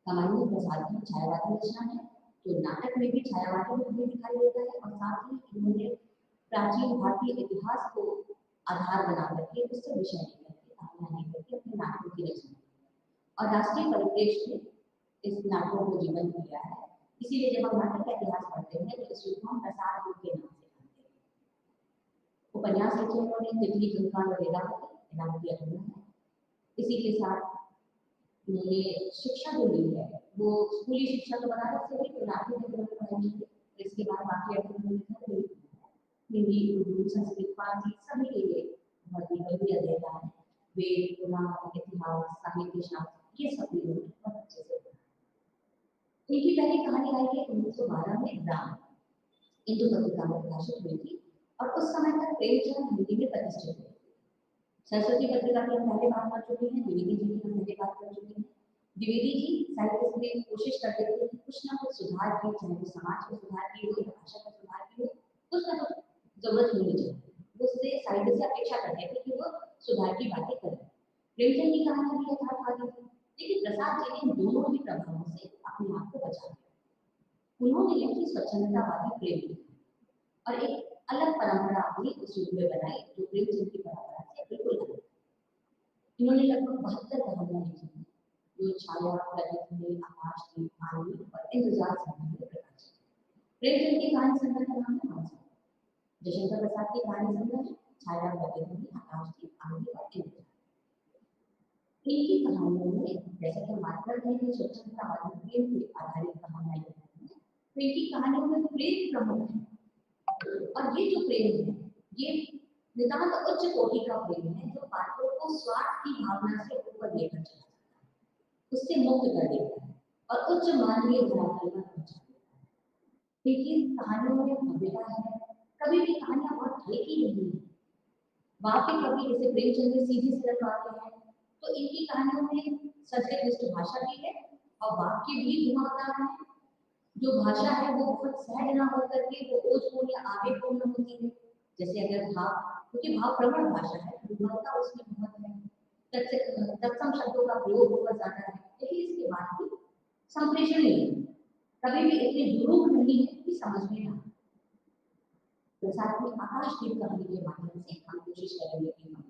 रामायणी प्रसाद की छायावादी रचना है, तो नाटक में भी छायावादी रूप में दिखाई देता है और साथ ही इन्होंने प्राचीन भारतीय इतिहास को आधार बना करके उससे विषय लेकर के कहानियां लेकर अपने नाटकों की रचना और राष्ट्रीय परिप्रेक्ष्य में इस नाटकों को जीवन दिया है। इसीलिए जब हम नाटक का इतिहास पढ़ते हैं तो इस युग में प्रसाद जी के नाम से जानते हैं। उपन्यास लिखे उन्होंने तितली, कंकाल और वेदांती अधूरा है। इसी के साथ उन्होंने शिक्षा जो ली है वो स्कूली शिक्षा तो बनारस से हुई, तो नाटकों के ग्रंथ पढ़ाई थी। इसके बाद बाकी अध्ययन हिंदी, उर्दू, संस्कृत, फारसी सभी के लिए बहुत ही बढ़िया देता है। वेद, पुराण, इतिहास, साहित्य शास्त्र ये सब भी बहुत अच्छे से पढ़ा। इनकी पहली कहानी आई थी 1912 में राम, हिंदू पत्रिका में प्रकाशित हुई थी और उस समय तक प्रेमचंद हिंदी में प्रतिष्ठित थे। सरस्वती पत्रिका की हम पहले बात कर चुके हैं, द्विवेदी जी की हम पहले बात कर चुके हैं। द्विवेदी जी साहित्य में कोशिश करते थे कि कुछ ना कुछ सुधार की, चाहे वो समाज को सुधार की हो या भाषा का सुधार की हो, कुछ ना कुछ जरूरत होनी चाहिए। वो उससे साहित्य से अपेक्षा करते थे कि वो सुधार की बातें करें। प्रेमचंद की कहानी भी यथार्थवादी थी, लेकिन प्रसाद जी ने दोनों ही प्रभावों से अपने आप को बचा लिया। उन्होंने लिखी स्वच्छंदतावादी प्रेम और एक अलग परंपरा अपनी उस युग में बनाई जो प्रेमचंद की परंपरा से बिल्कुल अलग। इन्होंने लगभग 72 कहानियां लिखी हैं जो छाया, प्रगति, आकाश की कहानी और इंतजार संबंध में प्रकाशित। प्रेमचंद की कहानी संग्रह का नाम है मानसा। जयशंकर प्रसाद की कहानी संग्रह है छाया, प्रगति, आकाश की कहानी और इंतजार। इनकी कहानियों में जैसे कि बात कर रहे हैं कि स्वच्छंदतावादी प्रेम पर आधारित कहानियां लिखी हैं, तो इनकी कहानियों में प्रेम प्रमुख है। और ये जो प्रेम है ये नितांत उच्च कोटि का प्रेम है जो पात्रों को स्वार्थ की भावना से ऊपर लेकर चला जाता है, उससे मुक्त कर देता है और उच्च मानवीय धरातल पर पहुंचा देता है। लेकिन कहानियों में भव्यता है, कभी भी कहानियां बहुत हल्की नहीं है। वाक्य कभी जैसे प्रेमचंद में सीधी सरल वाक्य है, तो इनकी कहानियों में संस्कृत भाषा भी है और वाक्य भी घुमावदार है। जो भाषा है वो बहुत सहज ना होकर के वो ओजपूर्ण या आवेगपूर्ण होती है। जैसे अगर भाव, क्योंकि भाव प्रवण भाषा है, विद्वत्ता उसमें बहुत है, तत्सम शब्दों का प्रयोग बहुत ज्यादा है, लेकिन इसके बाद भी संप्रेषण नहीं, कभी भी इतनी दुरूह नहीं है कि समझ में ना। प्रसाद की आकाशदीप कहानी के माध्यम से हम कोशिश करेंगे कि हम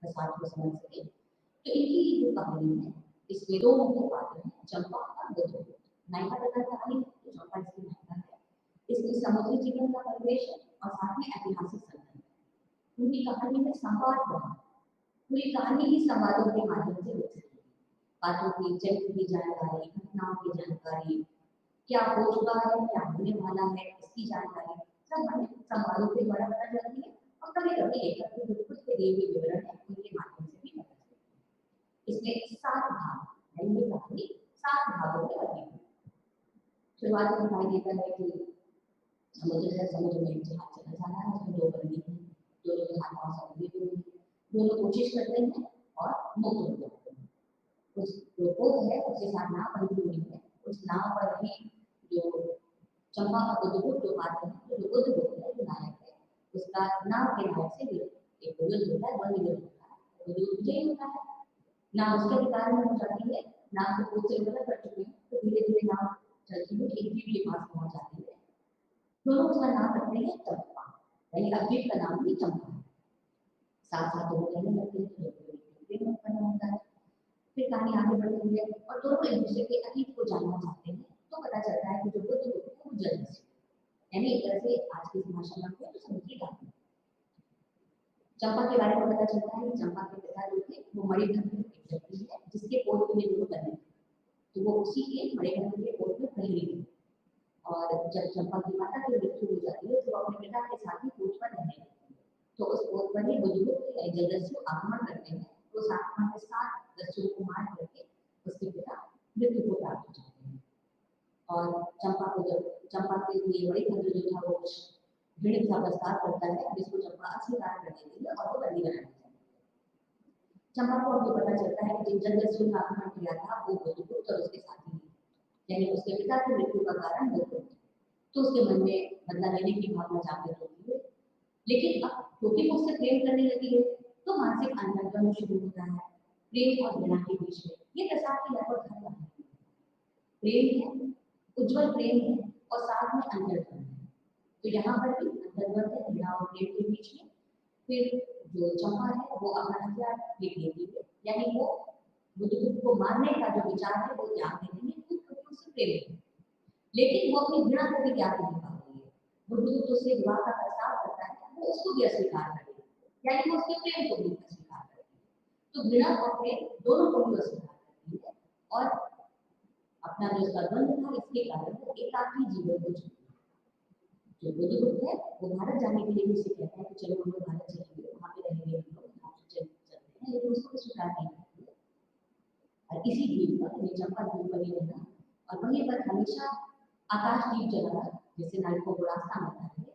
प्रसाद को समझ सके। तो इनकी जो कहानी है इसमें दो मुख्य पात्र हैं, चंपा और बुद्ध। नायिका का कहानी तो चंपा इसकी नायिका है। इसमें समुद्री जीवन का परिवेश और साथ में ऐतिहासिक संदर्भ। उनकी कहानी में संवाद रहा, पूरी कहानी ही संवादों के माध्यम से विकसित हुई। पात्रों की चरित्र की जानकारी, घटनाओं की जानकारी, क्या हो चुका है, क्या होने वाला है, इसकी जानकारी सब हमें संवादों के द्वारा पता चलती है और कभी कभी लेखक के खुद के दिए हुए विवरण है उनके माध्यम से भी पता चलती है। इसमें 7 भाग है, ये कहानी 7 भागों में बटी हुई। शुरुआत में दिखाई देता है कि समुद्र है, समुद्र में जहाज चला जा रहा है, उसमें 2 बंदी हैं, दोनों के हाथ पांव समुद्री में हैं, दोनों कोशिश करते हैं और मुक्त हो जाते हैं। उस जो बोध है उसके साथ नाव बंधी हुई है, उस नाव पर ही जो चंपा का बुद्ध जो पात्र है, जो बुद्ध होता है, जो नायक है, उसका नाव के नायक से एक युद्ध होता है, वन युद्ध होता है, वो युद्ध विजयी होता है। नाव उसके अधिकार में हो जाती है, नाव को खुद से गलत कर चुके हैं, तो धीरे धीरे नाव चलती हुई एक द्वीप के पास पहुंच जाती है। दोनों उसका नाम रखते हैं चंपा, यानी अब द्वीप का नाम भी चंपा है। साथ साथ दोनों रहने लगते हैं, प्रेम उत्पन्न होता है। फिर कहानी आगे बढ़ती है और दोनों एक दूसरे के अतीत को जानना चाहते हैं, तो पता चलता है कि जो बुद्ध होते हैं वो जल से, यानी एक तरह से आज की भाषा में तो समुद्री कहानी। चंपा के बारे में पता चलता है कि चंपा के पिता जो थे वो मणिधर के एक व्यक्ति है जिसके पोत में दोनों बने, तो वो उसी के मणिधर के पोत में पहली थी। और जब चंपा की माता की मृत्यु हो जाती है तो वो अपने पिता के साथ ही पोत पर रहने लगती है, तो उस पोत पर ही बुजुर्ग जलदस्यु आक्रमण करते हैं, तो उस आक्रमण के साथ दस्युओं को मार करके उसके पिता मृत्यु को प्राप्त हो जाते हैं। और चंपा को जब चंपा के लिए मणिभद्र जो था वो घृणित सा प्रस्ताव करता है जिसको चंपा अस्वीकार कर देती है और वो बंदी बना दी जाती है। चंपा को अब ये पता चलता है कि जिन जगदस्यु ने आक्रमण किया था वो बुद्धगुप्त और उसके साथी हैं, यानी उसके पिता की मृत्यु का कारण बुद्धगुप्त। तो उसके मन में बदला लेने की भावना जागृत होती है, लेकिन अब क्योंकि वो उससे प्रेम करने लगी है तो मानसिक अंतर्द्वंद शुरू होता है प्रेम और घृणा के बीच में। ये प्रसाद की लगभग हर कहानी है। प्रेम है, उज्जवल प्रेम है और साथ में अंतर्द्वंद है। तो यहाँ पर भी अंतर्द्वंद है घृणा और प्रेम के बीच में। फिर जो चंपा है वो अपना हथियार फेंक देती है, यानी वो बुद्धगुप्त को मारने का जो विचार है वो त्याग देती है क्योंकि उससे प्रेम है, लेकिन वो अपनी घृणा को भी त्याग नहीं पा रही है। बुद्धगुप्त उससे विवाह का प्रस्ताव करता है, वो उसको भी अस्वीकार कर देती है, यानी वो उसके प्रेम को भी अस्वीकार करती है। तो घृणा और प्रेम दोनों को भी अस्वीकार करती है और अपना जो उसका द्वंद था इसके कारण वो एकाकी जीवन को जीती है। जो बुद्धगुप्त है वो भारत जाने के लिए भी उसे कहता है कि चलो हम लोग भारत चलेंगे, वहाँ पे रहेंगे, हम लोग यहाँ से चलते हैं, लेकिन उसको भी स्वीकार नहीं करती है। और इसी द्वीप पर यानी चंपा द्वीप पर ही रहना और वहीं पर हमेशा आकाश दीप जलाना, जिससे नायक को रास्ता मिलता है,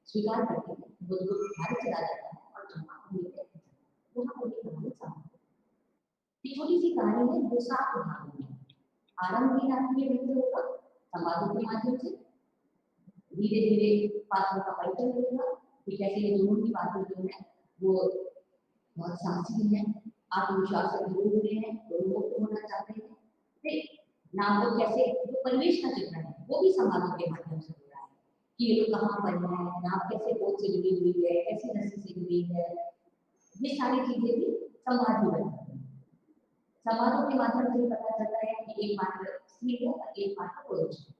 स्वीकार करके बुद्धगुप्त भारत चला जाता है और चंपा को लेकर वहाँ पर एक कहानी समाप्त। ये छोटी सी कहानी है जो 7 भागों में आरंभ भी नाटकीय ढंग से होगा, संवादों के माध्यम से धीरे धीरे पात्रों का परिचय होगा कि कैसे ये दोनों ही पात्र जो है वो बहुत साहसी हैं, आत्मविश्वास से भरे हुए हैं, दोनों मुक्त होना चाहते हैं। फिर नाम को कैसे जो परिवेश का चित्रण है वो भी संवादों के माध्यम से हो रहा है कि ये लोग कहाँ पर है, नाव कैसे बोट से जुड़ी हुई है, कैसी रस्सी से जुड़ी है, ये सारी चीजें भी संवाद ही बनती है। संवादों के माध्यम से पता चलता है कि एक पात्र स्त्री है और एक पात्र पुरुष है।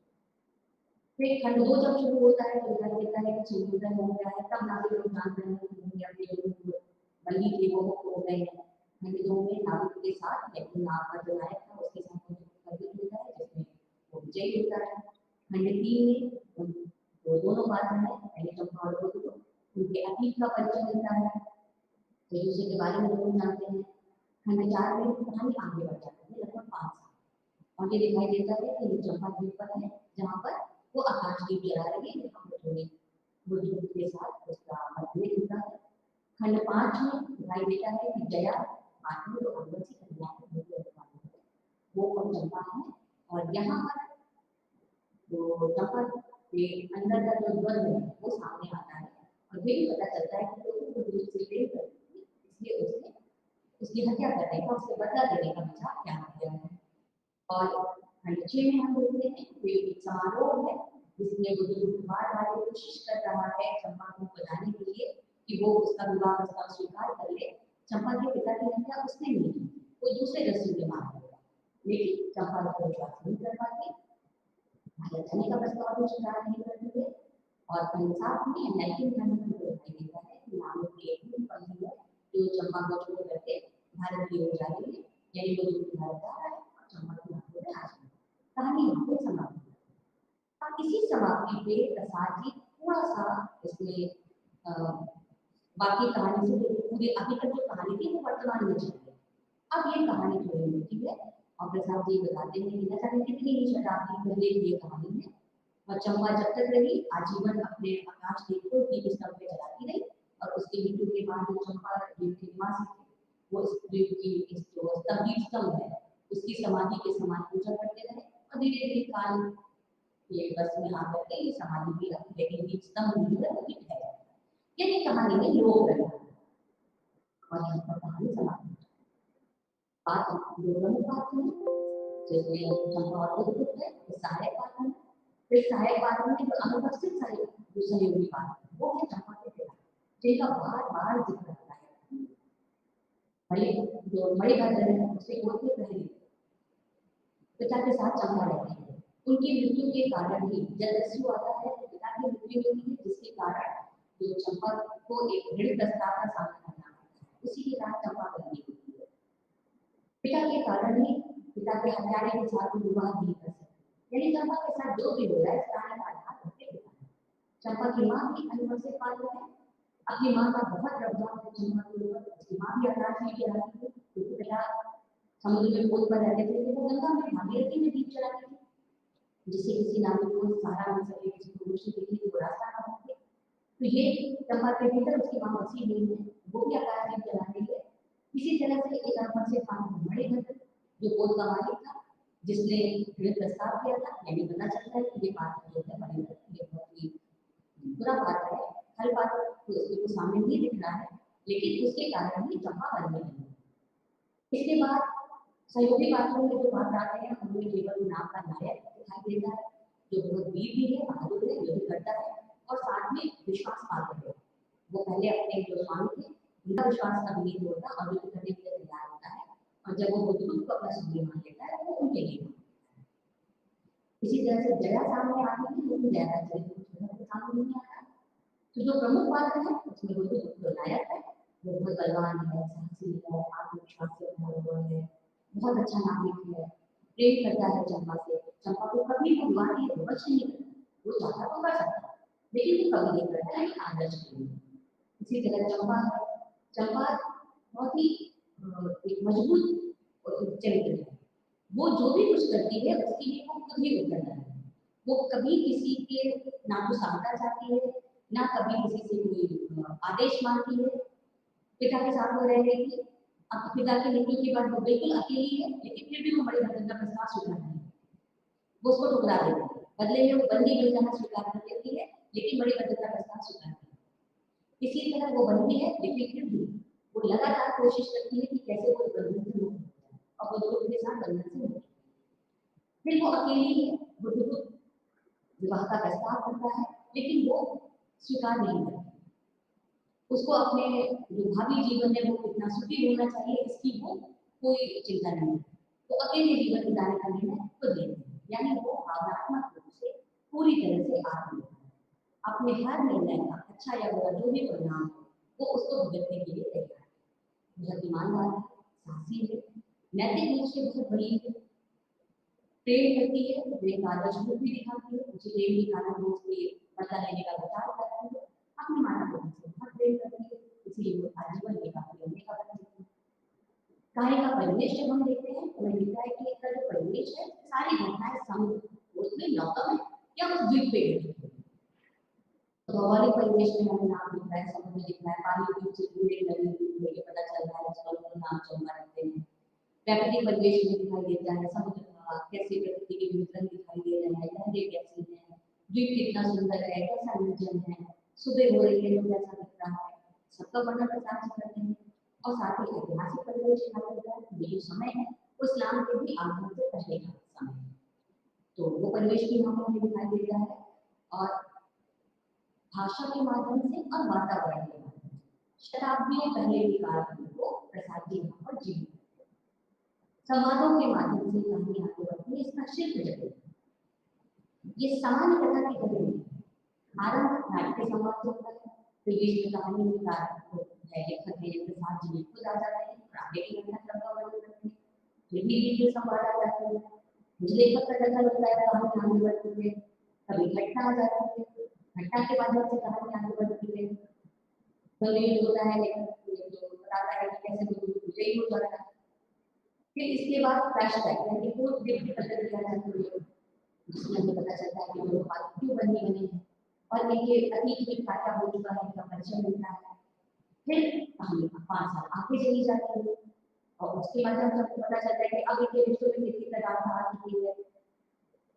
फिर खंड 2 जब शुरू होता है तो दिखाई देता है कि सूर्योदय हो गया है, तब नाविक लोग जानते हैं कि अपने जो बंदी थे वो मुक्त हो गए हैं। खंड 2 में नाविक के साथ यानी नाव का जो नायक था उसके साथ युद्ध होता है जिसमें वो विजयी होता है। खंड 3 में वो दोनों पात्र हैं यानी चंपा और बुद्धगुप्त, उनके अतीत का परिचय मिलता है, एक दूसरे के बारे में लोग जानते हैं। खंड 4 में कहानी आगे बढ़ जाती है लगभग 5 साल और ये दिखाई देता है कि चंपा द्वीप पर है जहाँ पर वो आकाश दीप जला रही है, जहाँ पर थोड़ी बुद्धगुप्त के साथ उसका मतभेद होता है। खंड 5 में दिखाई देता है कि जया पात्र जो अंदर से कन्या है वो और चंपा है और यहाँ पर जो चंपा के अंदर का जो द्वंद है वो सामने आता है और ये भी पता चलता है कि वो बुद्धगुप्त से प्रेम करती है, इसलिए उसने उसकी हत्या करने का, उससे बदला लेने का विचार क्या किया है। और खंड 6 में हम देखते हैं कि एक समारोह है जिसमें बुद्धगुप्त बार-बार कोशिश कर रहा है चंपा को बताने के लिए कि वो उसका विवाह प्रस्ताव स्वीकार कर ले। चंपा के पिता की हत्या उसने नहीं की, कोई दूसरे रस्सी के मार दिया, लेकिन चंपा को विश्वास नहीं कर पाती, भारत जाने का प्रस्ताव भी स्वीकार नहीं करती है। और खंड 7 में 19 खंड में दिखाई देता है कि नाविक की एक भी पंक्ति है जो चंपा को छोड़ करके भारत की ओर जा रही है, यानी बुद्धगुप्त भारत जा रहा है और चंपा की आंखों में आंसू है। कहानी यहाँ पे समाप्त होती है। अब इसी समाप्ति पे प्रसाद जी थोड़ा सा इसमें बाकी कहानी से पूरी अभी तक जो कहानी थी वो वर्तमान में चल रही है। अब ये कहानी थोड़ी मिलती है और प्रसाद जी बताते हैं कि न जाने कितनी ही शताब्दी पहले की ये कहानी है और चंपा जब तक रही आजीवन अपने आकाश दीप को दीप स्तंभ पे जलाती रही और उसकी मृत्यु के बाद जो चंपा द्वीप के निवासी थे वो इस द्वीप की इस जो दीप स्तंभ है उसकी समाधि के समान पूजा करते रहे और धीरे धीरे काल ये बस में आकर के ये समाधि भी रखी, लेकिन दीप स्तंभ नहीं है वो भी ठहर जाता है। यानी कहानी में लोग रहे और यहाँ पर कहानी समाप्त हो जाती है। बात जो प्रमुख बात है जिसमें चंपा और बुद्धगुप्त है वो सहायक पात्र है। फिर सहायक पात्र में जो अनुपस्थित सहायक जो सहयोगी पात्र वो है चंपा के पिता जिनका बार बार जिक्र आता है। भले जो मणिभद्र है उसके गोद में पहले पिता के साथ चंपा रहती है, उनकी मृत्यु के कारण ही जब दस्यु आता है तो पिता की मृत्यु होती है जिसके कारण जो चंपा को एक ऋण प्रस्ताव का सामना करना पड़ता है, उसी के कारण चंपा बंदी होती है। पिता के कारण ही पिता के हत्यारे के साथ विवाह नहीं कर सकते, यानी चंपा के साथ जो भी हो रहा है इसका आधार उसके पिता है। चंपा की माँ भी अनुवंशिक पात्र है, अपनी माँ का बहुत प्रभाव है चंपा के ऊपर, उसकी माँ भी आकाश में जलाती थी क्योंकि पिता समुद्र में बोध पर रहते थे, वो गंगा में भागीरथी में दीप जलाती थी जिससे किसी नाविक को सहारा मिल सके, किसी को रोशनी दिखे तो रास्ता ना भटके। तो ये चंपा के भीतर उसकी माँ बसी हुई है, वो भी आकाश दीप जला रही है। इसी तरह से एक अरबन से पानी मणिभद्र जो गोद का मालिक था, जिसने ऋण प्रस्ताव किया था, यानी पता चलता है कि ये पात्र जो है मणिभद्र ये बहुत ही बुरा पात्र है। हर पात्र तो उसके को सामने नहीं दिख रहा है, लेकिन उसके कारण ही चंपा बनने लगी। इसके बाद सहयोगी पात्रों में जो बात आते हैं उनमें केवल नाम का नायक दिखाई देता है, जो बहुत वीर भी है, बहादुर है, युद्ध करता है और साथ में विश्वास पात्र है। वो पहले अपने जो स्वामी थे उनका विश्वास कभी नहीं होता और युद्ध करने के लिए तैयार होता है, और जब वो बुद्धू को अपना स्वामी मान लेता है वो उनके लिए। इसी तरह से जया सामने आती है, लेकिन जया का चरित्र सामने नहीं आता। तो जो प्रमुख पात्र है उसमें बुद्धू जो नायक है, वो बहुत बलवान है, साहसी है, आत्मविश्वास से भरा हुआ है, बहुत अच्छा नागरिक है, प्रेम करता है चंपा से। चंपा को कभी भी दीवानी वश नहीं करता, वो चाहता तो कर सकता, लेकिन वो कभी नहीं करता है आदर्श के लिए। इसी तरह चंपा है, चंपा बहुत ही एक मजबूत चरित्र है। वो जो भी कुछ करती है उसके लिए वो खुद ही उत्तरदायी है। वो कभी किसी के ना तो सहायता चाहती है, ना कभी किसी से कोई आदेश मांगती है। पिता के साथ वो रह रही थी, अब पिता की मृत्यु के बाद वो बिल्कुल अकेली है, लेकिन फिर भी वो बड़े भद्र का प्रस्ताव स्वीकार नहीं है, वो उसको ठुकरा देती है। बदले में वो बंदी बन जाना स्वीकार कर लेती है, लेकिन बड़ी भद्र का प्रस्ताव स्वीकार नहीं। इसी तरह वो बंदी है, लेकिन फिर भी वो लगातार कोशिश करती है कि कैसे वो बंधन से मुक्त हो जाए, और वो लोग के साथ बंधन से मुक्त। फिर वो अकेली है, वो विवाह का प्रस्ताव करता है, लेकिन वो स्वीकार नहीं करती। उसको अपने जो भावी जीवन है वो कितना सुखी होना चाहिए इसकी वो कोई चिंता नहीं है। तो अकेले जीवन बिताने का निर्णय खुद लेती है, यानी वो भावनात्मक रूप से पूरी तरह से आत्मनिर्भर है। अपने हर निर्णय का अच्छा या बुरा जो भी परिणाम हो वो उसको भुगतने के लिए तैयार है। बहुत ईमानदार है, साहसी है, नैतिक रूप से बहुत बड़ी है, प्रेम करती है, प्रेम का आदर्श रूप भी दिखाती है, उसे प्रेम के कारण वो उसके बदला लेने का विचार करती है, अपनी माता पिता से बहुत प्रेम करती है, इसलिए वो आजीवन के काफी होने का बनती है। कहानी का परिवेश जब हम देखते हैं तो हमें दिखता है कि इसका जो परिवेश है सारी घटनाएं समुद्र उसमें नौका में या उस द्वीप पे घटी हुई हैं। भौगोलिक परिवेश में हमें नाम दिख रहा है, समुद्र दिख रहा है, पानी के बीच से एक नदी दिख रही है, पता चल रहा है स्थल का नाम चंबा रखते हैं। प्राकृतिक परिवेश में दिखाई देता है समुद्र का कैसे प्रकृति के वितरण दिखाई दे रहे हैं, लहरें कैसी हैं, द्वीप कितना सुंदर है, कैसा निर्जन है, सुबह हो रही है तो कैसा दिख रहा है, सबका वर्णन प्रसार करते हैं। और साथ ही ऐतिहासिक परिवेश दिखाई देता है, ये जो समय है वो इस्लाम के भी आगमन से पहले का समय है, तो वो परिवेश भी यहाँ पर हमें दिखाई देता है। और भाषा के माध्यम से और वातावरण के माध्यम से शताब्दियों पहले की काल को प्रसाद जी यहाँ पर जीवित करते हैं। संवादों के माध्यम से कहानी आगे बढ़ती है, इसका शिल्प जटिल ये सामान्य कथा की कहानी है। आरंभ नाट्य संवाद से होता है, फिर बीच में कहानी में लेखक है प्रसाद जी खुद आ जाते हैं और आगे की घटनाक्रम का वर्णन करते हैं, फिर भी बीच में संवाद आ जाते हैं, मुझे लेखक का डर लगता है कहानी आगे बढ़ती है, कभी घटना आ जाती है, घटना के माध्यम से कहानी आगे बढ़ती है, तो ये होता है लेखक जो बताता है कि कैसे विजयी हो जाता है। फिर इसके बाद फ्लैशबैक यानी पूर्व व्यक्ति प्रतिक्रिया चलती है, जिसमें हमें पता चलता है कि दोनों बात क्यों बनी बनी है और ये अतीत में क्या क्या हो चुका है इसका परिचय मिलता है। फिर कहानी 5 साल आगे चली जाती है और उसके बाद जब हमको पता चलता है कि अब इनके रिश्तों में कितनी तगादा आ चुकी है।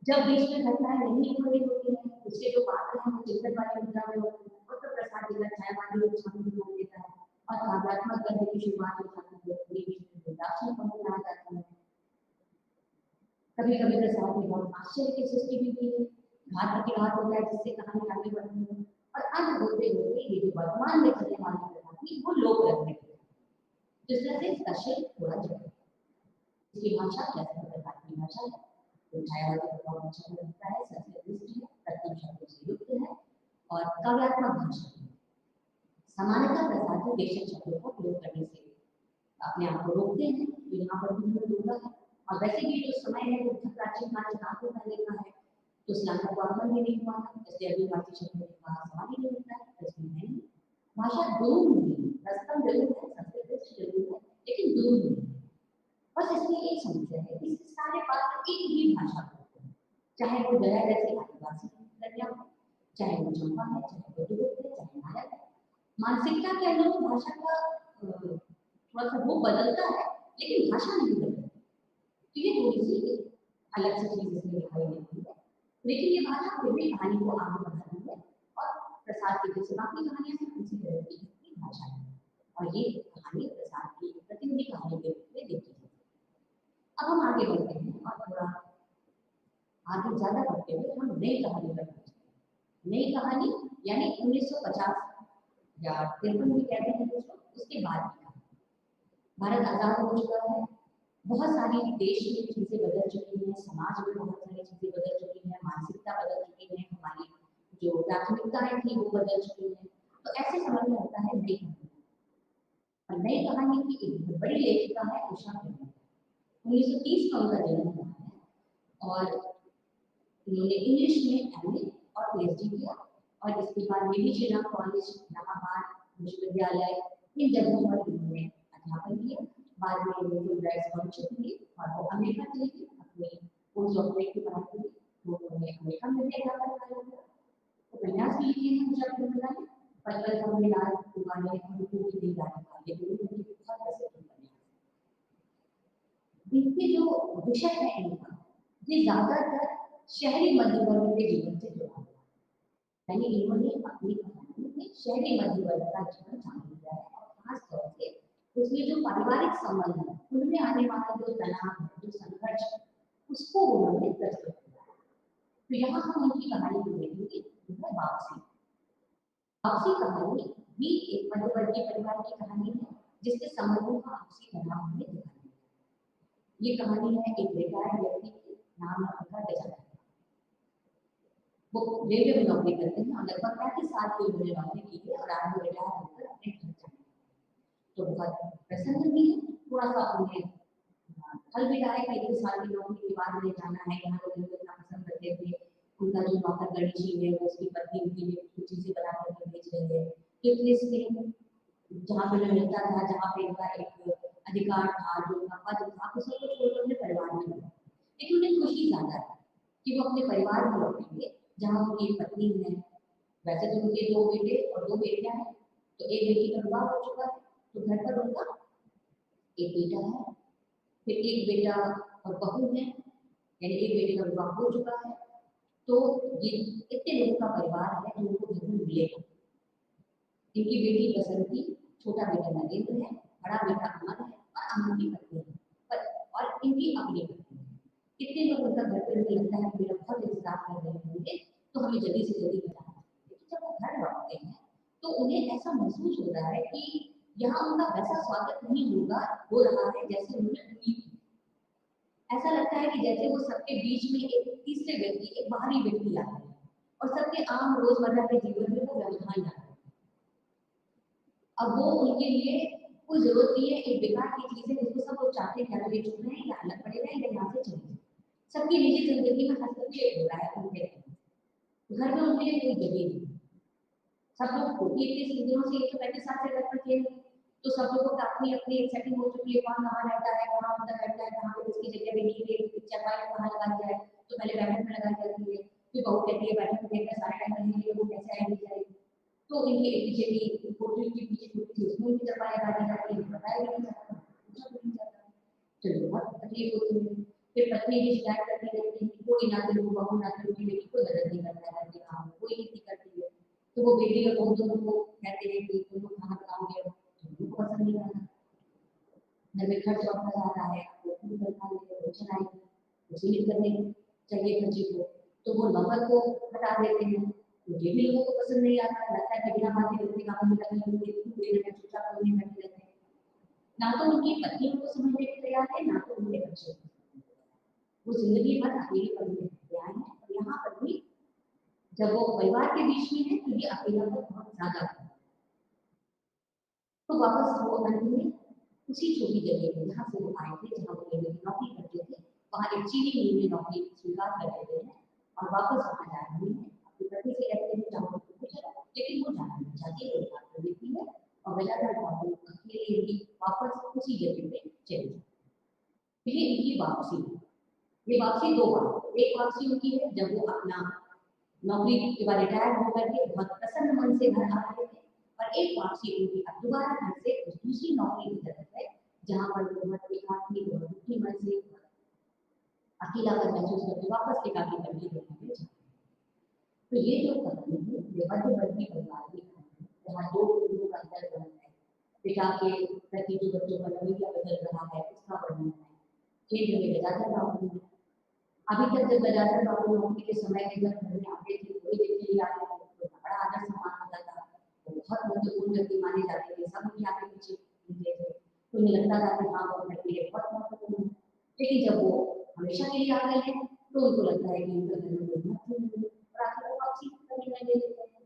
जब बीच में घटनाएं नहीं हो रही होती है, उसके जो पात्र हैं वो चिंतन वाले मुद्रा में होते हैं और तब प्रसाद जी का छायावादी रूप सामने दिखाई देता है और काव्यात्मक गद्य की शुरुआत हो जाती है, बीच में दार्शनिक पंक्तियां आ जाती हैं। कभी कभी प्रसाद में बहुत आश्चर्य की सृष्टि भी की है, घात प्रतिघात हो जाए जिससे कहानी आगे बढ़ती है और अंत होते होते ये जो वर्तमान में चलने वाली कथा थी वो लोक लगने लगती है। जिस तरह से इसका शिल्प थोड़ा जटिल है, इसकी भाषा क्लासिकल प्रकार की भाषा है, तो छायावादी प्रभाव भाषा में लगता है, संस्कृत दृष्टि है, तत्व शब्दों से युक्त है और काव्यात्मक भाषा है। समानता प्रसाद जो देशक शब्दों का प्रयोग करने से अपने आप को रोकते हैं, तो यहाँ पर भी होगा है। और वैसे भी जो समय है वो बहुत प्राचीन काल से लाखों पहले का है, तो इस्लाम का तो आगमन भी नहीं हुआ था, इसलिए अभी भारतीय शब्दों का सवाल ही नहीं होता है, तो इसमें नहीं भाषा दोनों नहीं है, रस्तम जरूर है, संस्कृत जरूर है, लेकिन दोनों नहीं है। बस इसमें एक समस्या है, इसके सारे पात्र एक ही भाषा बोलते हैं, चाहे वो गया जैसे आदिवासी लड़कियां हो, चाहे वो चंपा है, चाहे वो दुर्ग है, चाहे मानसिकता के अंदर तो भाषा का थोड़ा सा रूप बदलता है, लेकिन भाषा नहीं बदलती। तो ये थोड़ी सी अलग से चीज इसमें दिखाई देती है, लेकिन ये भाषा फिर भी कहानी को आगे बढ़ाती है और प्रसाद की जैसे बाकी कहानियां हैं उसी तरह की इसकी भाषा है, और ये कहानी प्रसाद की प्रतिनिधि कहानी के रूप में देखी जाती है। अब हम आगे बढ़ते हैं और थोड़ा आगे ज्यादा बढ़ते हुए हम नई कहानी पर पहुंचते हैं। नई कहानी यानी 1950 या 53 भी कहते हैं दोस्तों, उसके बाद की कहानी। भारत आजाद हो चुका है, बहुत सारी देश में चीजें बदल चुकी हैं, समाज में बहुत सारी चीजें बदल चुकी हैं, मानसिकता बदल चुकी है, हमारी जो प्राथमिकताएं थी वो बदल चुकी हैं। तो ऐसे समय में होता है नई कहानी, और नई कहानी की एक बड़ी लेखिका है उषा खेमन। 1930 में उनका जन्म हुआ है, और उन्होंने इंग्लिश में एमए और पीएचडी किया, और इसके बाद बेबी श्रीराम कॉलेज इलाहाबाद विश्वविद्यालय इन जगहों पर उन्होंने अध्यापन किया। बाद में उन्होंने फुलब्राइट स्कॉलरशिप ली और वो अमेरिका चली गई अपनी पोस्ट डॉक्टरेट की पढ़ाई के लिए। वो उन्होंने अमेरिका में भी अध्यापन किया। उपन्यास भी लिखे हैं जब उन्होंने पत्थर का मिलान दुकानें और की दी जाने वाले बहुत प्रसिद्ध उपन्यास। इनके जो विषय है इनका, ये ज्यादातर शहरी मध्य वर्ग के जीवन से जुड़ा हुआ है, यानी इन्होंने अपनी कहानी में शहरी मध्य वर्ग का जीवन शामिल किया है, और खास तौर से उसमें जो पारिवारिक संबंध है उनमें आने वाला जो तनाव है, जो संघर्ष है, उसको उन्होंने प्रस्तुत किया है। तो यहाँ हम उनकी कहानी को देखेंगे, वापसी। वापसी कहानी भी एक मध्यवर्गीय परिवार की कहानी है, जिसके संबंधों का आपसी तनाव हमें दिखाई देता है। ये कहानी है एक रिटायर्ड व्यक्ति की, नाम है उनका गजानन। वो रेलवे में नौकरी करते हैं और लगभग 35 साल की उन्होंने नौकरी की है, और आज वो रिटायर होकर अपने घर जाते हैं। तो बहुत प्रसन्न भी है, थोड़ा सा उन्हें फल भी रहा है कि 1 साल की नौकरी के बाद उन्हें जाना है, यहाँ लोग उनको इतना पसंद करते थे। उनका जो नौकर गणेशी है वो उसकी पत्नी उनके लिए कुछ चीजें बना करके बेच रही है। जहाँ पे उन्हें मिलता था, जहाँ पे उनका एक अधिकार था, जो उनका पद था, उस सबको छोड़कर अपने परिवार में लौटे। लेकिन उन्हें खुशी ज्यादा है कि वो अपने परिवार में लौटेंगे, जहाँ उनकी एक पत्नी है। वैसे तो उनके 2 बेटे और 2 बेटियां हैं, तो एक बेटी का विवाह हो चुका है, तो घर पर उनका एक बेटा है, फिर एक बेटा और बहू है, यानी एक बेटे का विवाह हो चुका है। तो ये इतने लोगों का परिवार है जो उनको घर में मिलेगा। इनकी बेटी बसंती, छोटा बेटा नरेंद्र है, बड़ा बेटा अमर है, और अमर की पत्नी है, पर और इनकी अपनी पत्नी है। इतने लोग उनका घर पर उनको लगता है कि मेरा बहुत इंतजार कर रहे होंगे, तो हमें जल्दी से जल्दी बताना है। लेकिन जब वो घर लौटते हैं तो उन्हें ऐसा महसूस हो रहा है कि यहाँ उनका वैसा स्वागत नहीं होगा, हो रहा है जैसे उन्होंने उम्मीद की। ऐसा लगता है कि जैसे वो सबके बीच में एक तीसरे व्यक्ति, एक बाहरी व्यक्ति आ रहे हैं, और सबके आम रोजमर्रा के जीवन में वो व्यवधान ला रहे हैं। अब वो उनके लिए कोई जरूरत नहीं है, एक बेकार की चीज है जिसको सब लोग चाहते हैं, या तो ये चुप रहे या अलग पड़े रहे या यहाँ से चले जाए। सबकी निजी जिंदगी में हस्तक्षेप हो रहा है उनके घर में, उनके लिए कोई जगह नहीं। सब लोग 21 दिनों से 135 साल से घर पर थे, तो सब लोगों को अपनी अपनी एक सेटिंग हो चुकी है, कौन कहाँ रहता है, कहाँ उनका बैठता है, कहाँ पे किसकी जगह भी नहीं है, चरपाई कहाँ लगा दिया है। तो पहले बैठक में लगाई जाती है, फिर बहू कहती है बैठक में देखकर सारे टाइम रहेंगे, वो कैसे आएगी जाएगी। तो इनके पीछे की होटल के पीछे छोटी सी उसमें भी चरपाई लगा दी जाती है, बताया भी नहीं जाता, पूछा भी नहीं जाता। चलो बहुत तकलीफ होती है। फिर पत्नी भी शिकायत करती रहती है कि कोई ना कोई बहू ना कोई बेटी कोई मदद नहीं करता है, घर के काम कोई नहीं करती है। तो वो बेटी और बहू दोनों को कहते हैं कि तुम लोग खाना बनाओगे, उनको पसंद नहीं आता। घर में खर्च बढ़ता जा रहा है, वो खुद कर खाएंगे, वो चलाएंगे, वसूली करने चाहिए खर्चे को, तो वो नौकर को हटा देते हैं। तो ये भी लोगों को पसंद नहीं आता, लगता है कि बिना बात के रोटी काम में लगे होंगे, पूरे दिन चुपचाप करने बैठे रहते हैं। ना तो उनकी पत्नी उनको समझने को तैयार है, ना तो उनके बच्चे। वो जिंदगी भर अकेले पड़े रहते आए हैं, और यहाँ पर भी जब वो परिवार के बीच में है तो ये अकेलापन बहुत ज्यादा है। तो वापस वो अंत में उसी छोटी जगह पे जहाँ से वो आए थे, जहाँ वो रेलवे की नौकरी करते थे, वहाँ एक चीनी मिल में नौकरी स्वीकार कर लेते हैं, और वापस वहाँ जा रही है। अपनी पति से कहते हैं जाओ तो चलो, लेकिन वो जाना नहीं चाहती, वो बात कर देती है, और वजह अकेले ही वापस उसी जगह पे चले जाते। ये इनकी वापसी है। ये वापसी 2 बार, एक वापसी उनकी है जब वो अपना नौकरी के बाद रिटायर होकर के बहुत प्रसन्न मन से घर आ रहे थे, और एक वापसी उनकी अब दोबारा घर से उस दूसरी नौकरी की तरफ है जहाँ पर वो बहुत एकांती बहुत दुखी मन से अकेलापन महसूस करके वापस एकाकी करके दुनिया में जाते हैं। तो ये जो कहानी है ये मध्यवर्ती परिवार की कहानी है जहाँ दो पीढ़ियों का अंतर वर्णन है, पिता के प्रति जो बच्चों का रवैया बदल रहा है उसका वर्णन है। केंद्र में गजाधर बाबू है। अभी तक जब गजाधर बाबू नौकरी के समय में जब घर में आते थे थोड़ी देर के लिए आते थे तो बड़ा आदर सम्मान होता था, वो बहुत महत्वपूर्ण व्यक्ति माने जाते थे, सब उनके आगे पीछे घूमते थे, तो उन्हें लगता था कि हाँ वो घर के लिए बहुत महत्वपूर्ण है। लेकिन जब वो हमेशा के लिए आ गए हैं तो उनको लगता है कि उनका घर में कोई महत्व नहीं है और आखिर वो वापसी का निर्णय ले लेते हैं,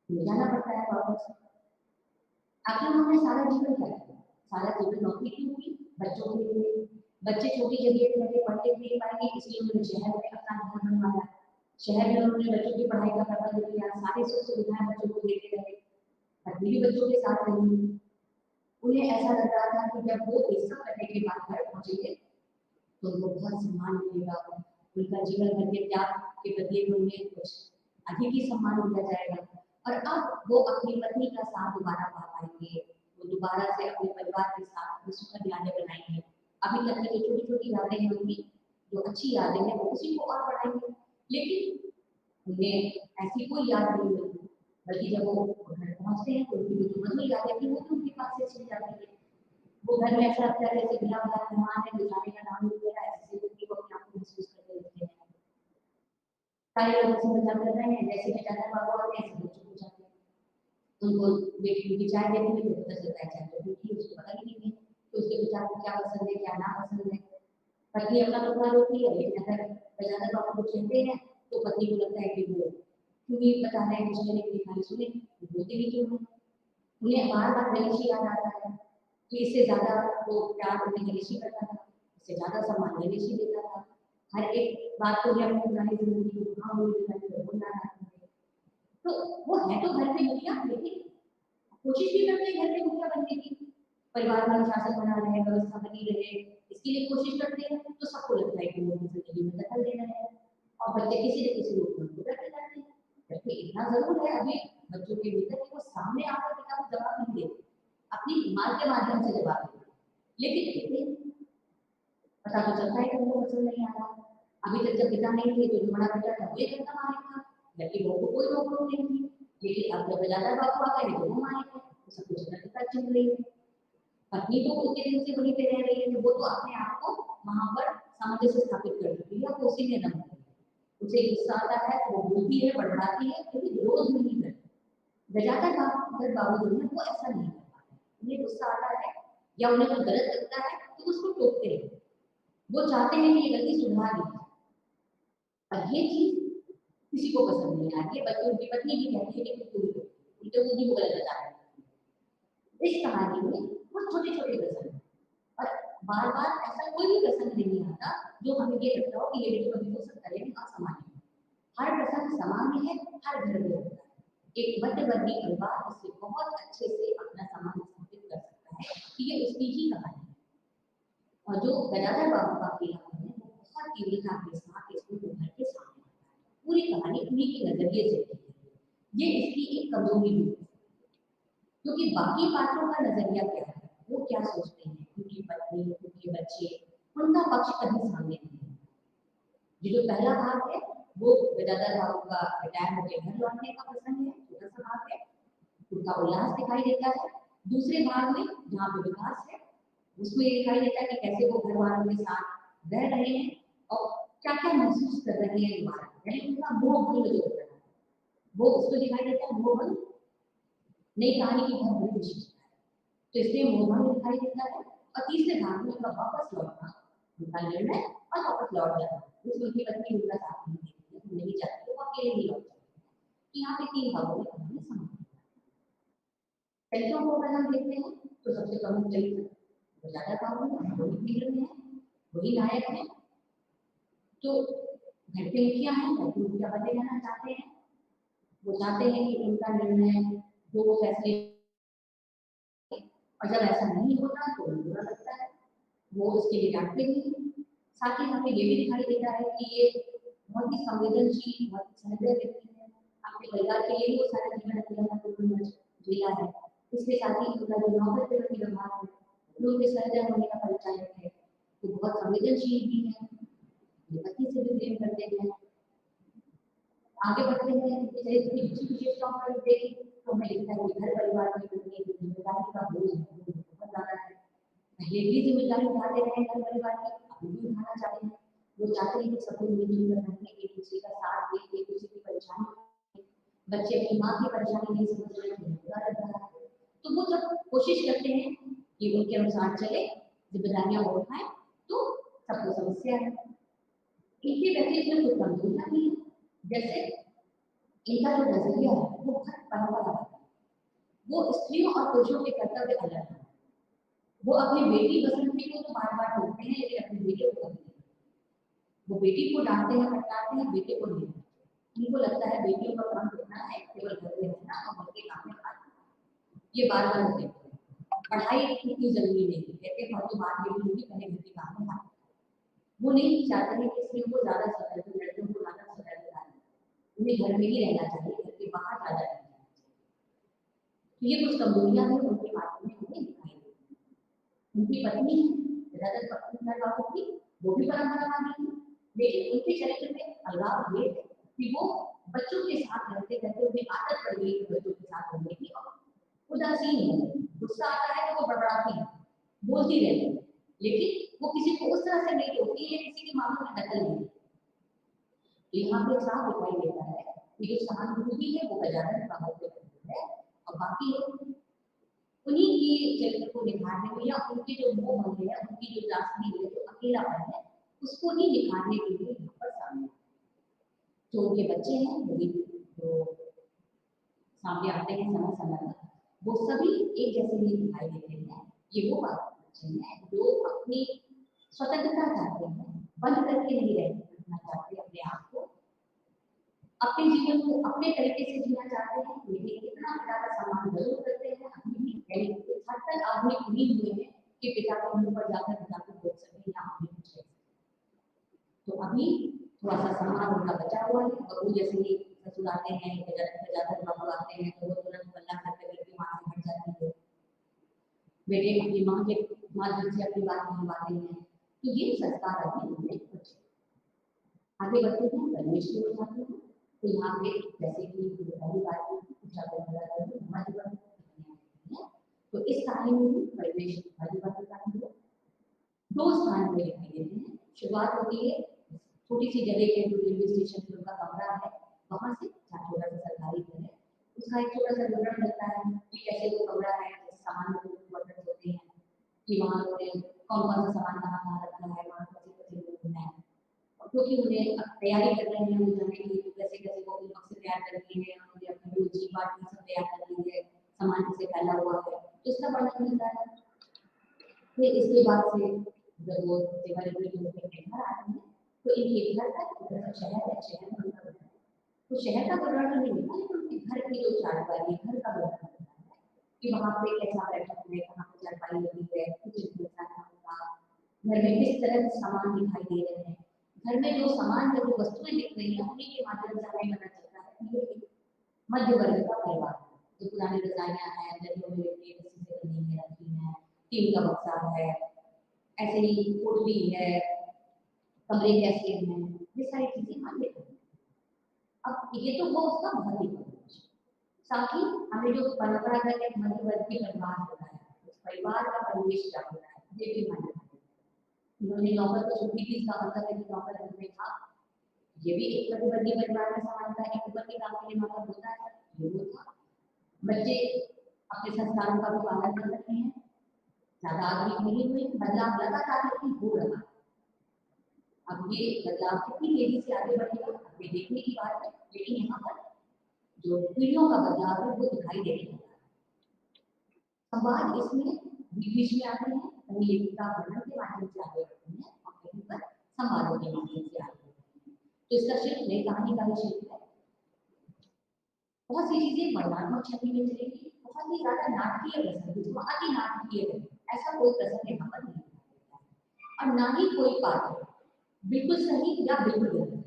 ले जाना पड़ता है वापस। आखिर उन्होंने सारा जीवन क्या किया, सारा जीवन नौकरी क्यों की, बच्चों के लिए। बच्चे छोटी जगह पे रहे पढ़ लिख नहीं पाएंगे इसलिए उन्होंने शहर में अपना घर बनवाया। शहर में उन्होंने बच्चों की पढ़ाई का प्रबंध किया, सारी सुख सुविधाएं बच्चों को देते रहे, पत्नी भी बच्चों के साथ रही। उन्हें ऐसा लग रहा था कि जब वो इस सब करने के बाद घर पहुंचेंगे तो उनको बहुत सम्मान मिलेगा, उनका जीवन भर के त्याग के बदले में उन्हें कुछ अधिक ही सम्मान मिल जाएगा और अब वो अपनी पत्नी का साथ दोबारा पा पाएंगे, वो दोबारा से अपने परिवार के साथ अपनी सुखद यादें बनाएंगे। अभी तक की जो छोटी छोटी यादें हैं उनकी जो अच्छी यादें हैं वो उसी को और बढ़ाएंगे। लेकिन उन्हें ऐसी कोई याद नहीं मिलती, बल्कि जब वो घर पहुंचते हैं तो उनकी जो मधुर यादें थी वो तो उनके पास से छिन जाती है। वो घर में ऐसा लगता है जैसे बिना बुलाए मेहमान है, जो जाने का नाम नहीं ले रहा है, ऐसे व्यक्ति को अपने आप को महसूस करते रहते हैं। सारे लोग उसे मजाक कर रहे हैं, जैसे कि चाचा बाबू आते हैं ऐसे बच्चों को जाते हैं, उनको बेटी की चाय देते हैं तो पता चलता है चाय तो बेटी उसको पता ही नहीं है कि उसके बेटा को क्या पसंद है क्या ना पसंद है। पत्नी अपना टुकड़ा रोती है, लेकिन अगर चाचा बाबू को छेड़ते हैं तो पत्नी को लगता है कि वो क्यों ही बता रहे हैं, कुछ कहने की खाली सुने बोलते भी क्यों हैं। उन्हें बार बार गणेश याद आता है कि इससे ज्यादा वो प्यार उन्हें गणेश करता था, इससे ज्यादा सम्मान गणेश देता था, हर एक बात को भी अपनी पुरानी जिंदगी को हाँ बोल देता है बोलना चाहते हैं। तो वो है तो घर पे मुखिया, लेकिन कोशिश भी करते हैं घर पे मुखिया बनने की, परिवार में अनुशासन बना रहे, व्यवस्था बनी रहे, इसके लिए कोशिश करते हैं। तो सबको लगता है कि वो उनकी जिंदगी में दखल दे रहे हैं और बच्चे किसी न किसी रूप में उनको करते जाते हैं। जबकि इतना जरूर है अभी बच्चों के भीतर कि वो सामने आकर पिता को जवाब नहीं देते, अपनी माँ के माध्यम से जवाब देते, लेकिन इतने पता तो चलता है कि उनको पसंद नहीं आ रहा। अभी तक जब पिता नहीं थे तो जो बड़ा बेटा था वो घर का मालिक था, जबकि बहू को कोई रोक टोक नहीं थी। लेकिन अब जब ज्यादा बाबू आ गए तो वो मालिक है, तो सब कुछ घर के साथ चल रही है। पत्नी तो उतने दिन से वहीं पे रह रही है, वो तो अपने आप को वहां पर सामंजस्य स्थापित कर चुकी है, वो उसी में रंग रही है। उसे गुस्सा आता है तो वो बोलती है बढ़ाती है, लेकिन विरोध नहीं करती। गजाता बाबू जो है वो ऐसा नहीं कर पाते, उन्हें गुस्सा आता है या उन्हें कुछ गलत लगता है तो उसको टोकते हैं, वो चाहते हैं कि ये गलती सुधार ली जाए। और ये चीज किसी को पसंद नहीं आती है, बल्कि उनकी पत्नी भी कहती है कि उल्टे वो भी गलत बता रहे हैं। इस कहानी में वो छोटे छोटे प्रसंग हैं और बार बार ऐसा कोई भी प्रसंग नहीं आता जो हमें ये लगता हो कि ये भी कभी हो सकता है लेकिन असामान्य है। हर प्रसंग सामान्य है, हर घर में होता है। एक मध्यवर्गीय परिवार इससे बहुत अच्छे से अपना सामान स्थापित कर सकता है कि ये उसकी ही कहानी है। और जो गजाधर बाबू का कहानी है वो बहुत तीव्रता के साथ इसको उभर के सामने आता है, पूरी कहानी उन्हीं के नजरिए से देखी है। ये इसकी एक कमजोरी भी है क्योंकि बाकी पात्रों का नजरिया क्या है, वो क्या सोचते हैं, उनकी पत्नी उनके बच्चे, उनका पक्ष कभी सामने नहीं है। ये जो पहला भाग है वो गजाधर बाबू का रिटायर होकर घर लौटने का प्रसंग है, छोटा सा भाग है, उनका उल्लास दिखाई देता है। दूसरे भाग में जहाँ पे विकास है उसमें दिखाई देता है कि कैसे वो घर वालों के साथ रह रहे हैं और क्या क्या महसूस कर रहे हैं दोबारा, यानी उनका मोह भंग जो हो रहा है वो उसको दिखाई देता है। मोह भंग नई कहानी की बहुत बड़ी विशेषता है, तो इसलिए मोह भंग दिखाई देता है। और तीसरे भाग में उनका वापस लौटना, उनका निर्णय और वापस लौट जाना, उसमें उनकी पत्नी उनका साथ नहीं देती है, नहीं चाहती, वो अकेले ही लौट जाती है। यहाँ पे तीन भागों में कहानी समाप्त। चरित्रों को अगर हम देखते हैं तो सबसे प्रमुख चरित्र गजाधर बाबू है, वही हीरो है, वही नायक है। तो घर के मुखिया हैं, घर के मुखिया बने रहना चाहते हैं, वो चाहते हैं कि उनका निर्णय जो वो फैसले, और जब ऐसा नहीं होता तो उन्हें बुरा लगता है, वो उसके लिए डांटते भी हैं। साथ ही हमें ये भी दिखाई देता है कि ये बहुत ही संवेदनशील बहुत ही सहृदय व्यक्ति है, अपने परिवार के लिए वो सारे जीवन अपना खेला है, उसके साथ ही उनका जो नौकर के प्रति व्यवहार है, उनके सर्जन होने का परिचायक है, तो बहुत संवेदनशील भी है, पति से भी प्रेम करते हैं। आगे बढ़ते हैं इनके चरित्र की कुछ विशेषताओं पर देखें तो हमें लिखता है कि घर परिवार में पत्नी की जिम्मेदारी का बोझ है वो बहुत ज्यादा है। पहले भी जिम्मेदारी उठाते रहे घर परिवार की, अभी भी उठाना चाहते हैं। वो चाहते हैं कि सब लोग मिलजुल कर रहें, एक दूसरे का साथ दें, एक दूसरे की परेशानी, बच्चे अपनी माँ की परेशानी नहीं समझ रहे हैं, बुरा लग रहा है, तो वो जब कोशिश करते हैं कि उनके अनुसार चले, जिम्मेदारियां वो उठाएं, तो सबको समस्या है। इनके व्यक्तित्व में कोई कमजोरियां नहीं है, जैसे इनका जो नजरिया है वो बहुत परंपरागत है। वो स्त्रियों और पुरुषों के कर्तव्य अलग है। वो अपनी बेटी बसंती को तो बार बार टोकते हैं, लेकिन अपनी बेटी को कभी नहीं। वो बेटी को डांटते हैं, फटकारते हैं, बेटे को नहीं। उनको लगता है बेटियों का काम कितना है, केवल घर में रहना और घर के काम में खाना, ये बार बार होते हैं। पढ़ाई इतनी जरूरी नहीं है, कहते हैं तो बात ये भी पहले घर के काम में खाना। वो नहीं चाहते हैं कि स्त्रियों को ज्यादा स्वतंत्र, लड़कियों को ज्यादा स्वतंत्रता है, उन्हें घर में ही रहना चाहिए, घर के बाहर ज्यादा रहना चाहिए। तो ये कुछ कमजोरियां हैं उनके बारे में हमें दिखाई देती हैं। उनकी पत्नी ज्यादातर पत्नी घर वालों की, वो भी परंपरावादी थी, लेकिन उनके चरित्र में अलगाव ये है कि वो बच्चों के साथ रहते रहते उन्हें आदत पड़ गई बच्चों के साथ रहने की, और उदासीन है, गुस्सा आता है तो वो बड़बड़ाती है, बोलती रहती है, लेकिन वो किसी को उस तरह से नहीं टोकती है, किसी के मामलों में दखल नहीं। यहाँ पे साफ दिखाई देता है कि जो सहानुभूति है वो गजानन बाबा को है, और बाकी लोग उन्हीं की चरित्र को निखारने में या उनके जो मोह मन है, उनकी जो दास्ती है, जो अकेलापन है, उसको ही निखारने के लिए यहाँ पर सामने जो उनके बच्चे हैं वो भी जो सामने आते हैं समय समय पर, वो सभी एक जैसे ही दिखाई देते हैं। ये वो बच्चे हैं जो अपनी स्वतंत्रता चाहते हैं, बंद करके नहीं रहना चाहते अपने आप को, अपने जीवन को अपने तरीके से जीना चाहते हैं, लेकिन इतना पिता का सम्मान जरूर करते हैं। अभी भी हद तक आधुनिक नहीं हुए हैं कि पिता को मुंह पर जाकर पिता को बोल सके या हमें कुछ कह सके। तो अभी थोड़ा सा सम्मान उनका बचा हुआ है, और वो जैसे ही ससुर आते हैं जाकर बाबू आते हैं तो वो तुरंत पल्ला करके बेटी माँ से हट जाती है, बेटे अपनी माँ के माध्यम से अपनी बात मनवाते हैं। तो ये संस्कार अभी उनमें बचे। आगे बढ़ते हैं, परिवेश की ओर जाते हैं, तो यहाँ पे जैसे कि पहली बात तो इस कहानी में भी परिवेश पहली बात कहानी है, दो स्थान पे दिखाई देते हैं। शुरुआत होती है छोटी सी जगह के, जो रेलवे स्टेशन पे उनका कमरा है, वहां से छोटा सा सरकारी घर है, उसका एक छोटा सा विवरण मिलता है कि कैसे वो कमरा है, सामान बर्तन होते हैं, कि वहाँ कौन कौन सा सामान कहाँ कहाँ रखना है, वहाँ कैसे कैसे लोग हैं, क्योंकि उन्हें तैयारी कर रहे हैं जाने के लिए, तो कैसे कैसे वो अपने वक्त से तैयार कर रही है, उन्हें अपनी रोजी बात सब तैयार कर रही है, सामान कैसे फैला हुआ है, तो इसका वर्णन मिलता है। फिर इसके बाद से जब वो घर आते हैं तो इनके घर का शहर है, शहर में उनका घर है, तो शहर का वर्णन नहीं मिलता, लेकिन उनके घर की जो चारपाई है, घर का वर्णन मिलता है कि वहाँ पे कैसा बैठक है, कहाँ पे चारपाई लगी है, किचन कैसा है उनका, घर में किस तरह के सामान दिखाई दे रहे हैं, घर में जो सामान जो वस्तुएं दिख रही है उन्हीं के माध्यम से हमें पता चलता है कि ये मध्य वर्ग का परिवार है। जो पुरानी रजाइयाँ हैं, दरियों में रखी रस्सी से बनी है, रखी है, टीन का बक्सा है, ऐसे ही कोठरी है, कमरे कैसे हैं, ये सारी चीजें हम देखते हैं। अब ये तो वो उसका भौतिक परिवेश, साथ ही हमें जो परंपरागत एक मध्य वर्ग की परिवार होता है, उस परिवार का परिवेश क्या होता है, ये भी मान्यता है। उन्होंने नौकर को छुट्टी की, इसका मतलब है कि नौकर घर में था, ये भी एक मध्यवर्गीय परिवार में समान था, एक ऊपर के काम के लिए नौकर होता है, ये वो था। बच्चे अपने संस्कारों का भी पालन कर रहे हैं, ज्यादा आधुनिक नहीं हुए, बदलाव लगातार लेकिन हो रहा। अब ये बदलाव कितनी तेजी से आगे बढ़ेगा ये देखने की बात है, लेकिन यहाँ पर जो पीढ़ियों का बदलाव है वो दिखाई दे रहा है। संवाद इसमें बीच बीच में आते हैं, कहीं लेखिका वर्णन के माध्यम से आगे बढ़ते हैं और कहीं पर संवादों के माध्यम से आगे बढ़ते हैं। तो इसका शिल्प नई कहानी का ही शिल्प है। बहुत सी चीजें वर्णनात्मक छवि में चलेगी, बहुत ही ज्यादा नाटकीय प्रसंग, जिसको अति नाटकीय है, ऐसा कोई प्रसंग यहाँ पर नहीं है, और ना ही कोई पात्र बिल्कुल सही या बिल्कुल गलत,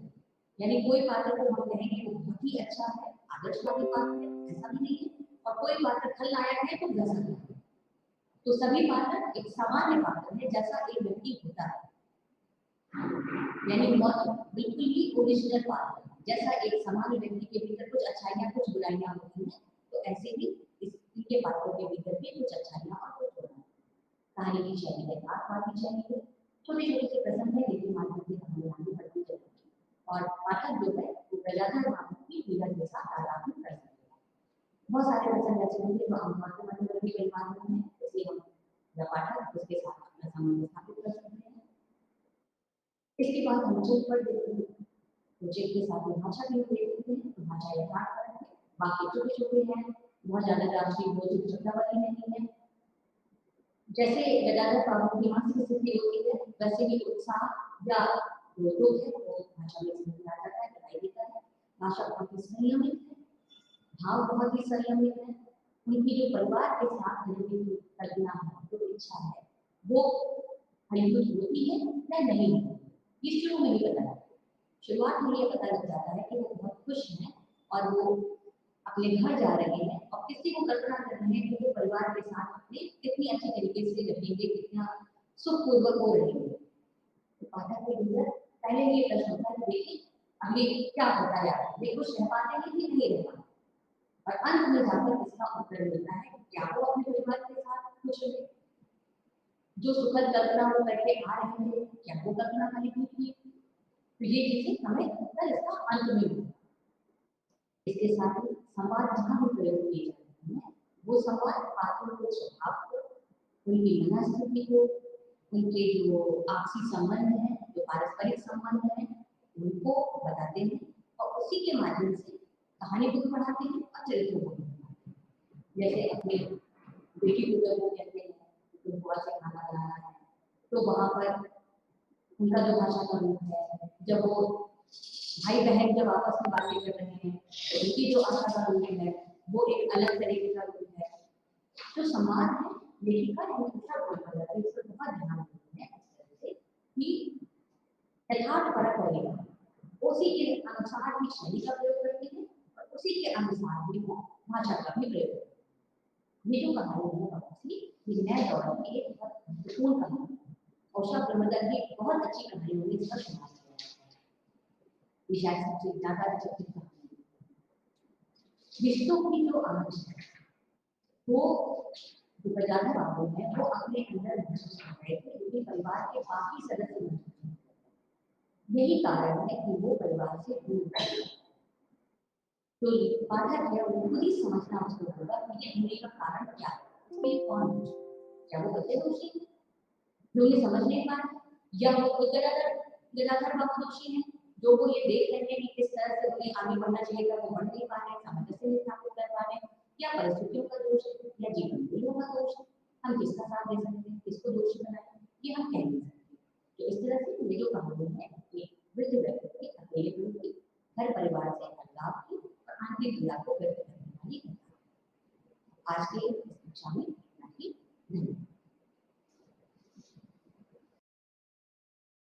यानी कोई पात्र को हम कहेंगे वो बहुत ही अच्छा है, आदर्शवादी पात्र है, ऐसा भी नहीं है, और कोई पात्र है तो दशक है। तो सभी पात्र एक सामान्य पात्र है जैसा एक व्यक्ति होता है, यानी मौत बिल्कुल ही ओरिजिनल पात्र है। जैसा एक सामान्य व्यक्ति के भीतर कुछ अच्छाइयाँ कुछ बुराइयाँ होती हैं, तो ऐसे ही इनके पात्रों के भीतर भी कुछ अच्छाइयाँ और कुछ बुराइयाँ। कहानी की शैली है आत्मार्थी शैली है, छोटे छोटे से प्रसंग है लेकिन माध्यम से हमें आगे बढ़ती जाएगी और पाठक जो है वो गजाधर बाबू की विलन के साथ तादाद कर सकते हैं। बहुत सारे प्रसंग ऐसे होंगे जो आमतौर पर मध्यवर्ती परिवार में है, इसलिए हम या पाठक उसके साथ अपना संबंध स्थापित कर सकते हैं। इसके बाद हम चेक पर देखते हैं, तो चेक के साथ भाषा भी देखते हैं, तो भाषा यथार्थ पर है, बाकी छोटे छोटे हैं, बहुत ज्यादा राष्ट्रीय बोध शब्दावली नहीं है। जैसे गजाधर बाबू की मानसिक स्थिति होती है वैसे ही उत्साह या जो है वो भाषा में समझ आ जाता है, दिखाई देता है। भाषा बहुत ही संयमित है, भाव बहुत ही संयमित है, उनकी जो परिवार के साथ रहने की कल्पना है, जो इच्छा है, वो फलीभूत होती है या नहीं होती, ये शुरू में ही पता लगता है। शुरुआत में ये पता लग जाता है कि वो बहुत खुश हैं और वो अपने घर जा रहे हैं और किसी को कल्पना कर रहे हैं कि वो परिवार के साथ अपने कितनी अच्छी तरीके से रहेंगे, कितना सुखपूर्वक हो रहेंगे। तो पाठक के भीतर पहले ये प्रश्न होता है कि देखिए अभी क्या होता है, वे खुश रह पाते हैं कि नहीं रह पाते, और अंत में जाकर इसका उत्तर मिलता है कि क्या वो अपने परिवार के साथ खुश रहे, जो सुखद कल्पना वो करके आ रहे हैं क्या वो कल्पना फलीभूत थी। तो ये चीजें हमें उत्तर इसका अंत में मिलता है। इसके साथ ही संवाद जहाँ भी प्रयोग किए जाते हैं वो संवाद पात्रों के स्वभाव को, उनकी मनस्थिति को, उनके जो आपसी संबंध है, जो पारस्परिक संबंध है, उनको बताते हैं और उसी के माध्यम से कहानी को बढ़ाते हैं और चरित्रों को बढ़ाते हैं। जैसे अपने बेटी को जब वो कहते हैं तो बुआ से खाना बनाना है, तो वहाँ पर उनका जो भाषा का रूप है, जब वो भाई बहन जब आपस में बातें कर रहे हैं तो उनकी जो आशा का रूप है वो एक अलग तरीके का रूप है। जो समाज है लेखिका हमेशा बोलता है, इस पर बहुत ध्यान देते हैं इस तरह से कि यथार्थ परक रहेगा, उसी के अनुसार ही शैली का प्रयोग करते हैं और उसी के अनुसार ही वो भाषा का भी प्रयोग करते हैं। ये जो कहानी है ये नए दौर की एक बहुत महत्वपूर्ण कहानी है। उषा प्रमोदन की बहुत अच्छी कहानी होगी जिसका समाज शायद सबसे ज्यादा अच्छी कहानी। रिश्तों की जो आंच है वो जो गजाधर बाबू है वो अपने अंदर महसूस कर रहे थे, क्योंकि परिवार के बाकी सदस्य महसूस नहीं करते। यही कारण है कि वो परिवार से दूर गए। तो पाठक है वो खुद ही समझना उसको होगा कि ये दूरी का कारण क्या है, इसके लिए कौन है, क्या वो बच्चे दोषी हैं जो ये समझ नहीं पाए, या वो खुद गजाधर बाबू दोषी हैं जो वो ये देख रहे हैं कि किस तरह से उन्हें आगे बढ़ना चाहिए था वो बढ़ नहीं पा रहे, सामंजस्य नहीं स्थापित कर पा रहे, या परिस्थितियों का दोष है या जीवन मूल्यों का दोष है। हम किसका साथ दे सकते हैं, किसको दोषी बनाए, ये हम कह नहीं सकते। तो इस तरह से ये जो कहानी है एक वृद्ध व्यक्ति के अकेलेपन की, घर परिवार से अलगाव की और आंतरिक पीड़ा को व्यक्त करने वाली है। आज की इस कक्षा में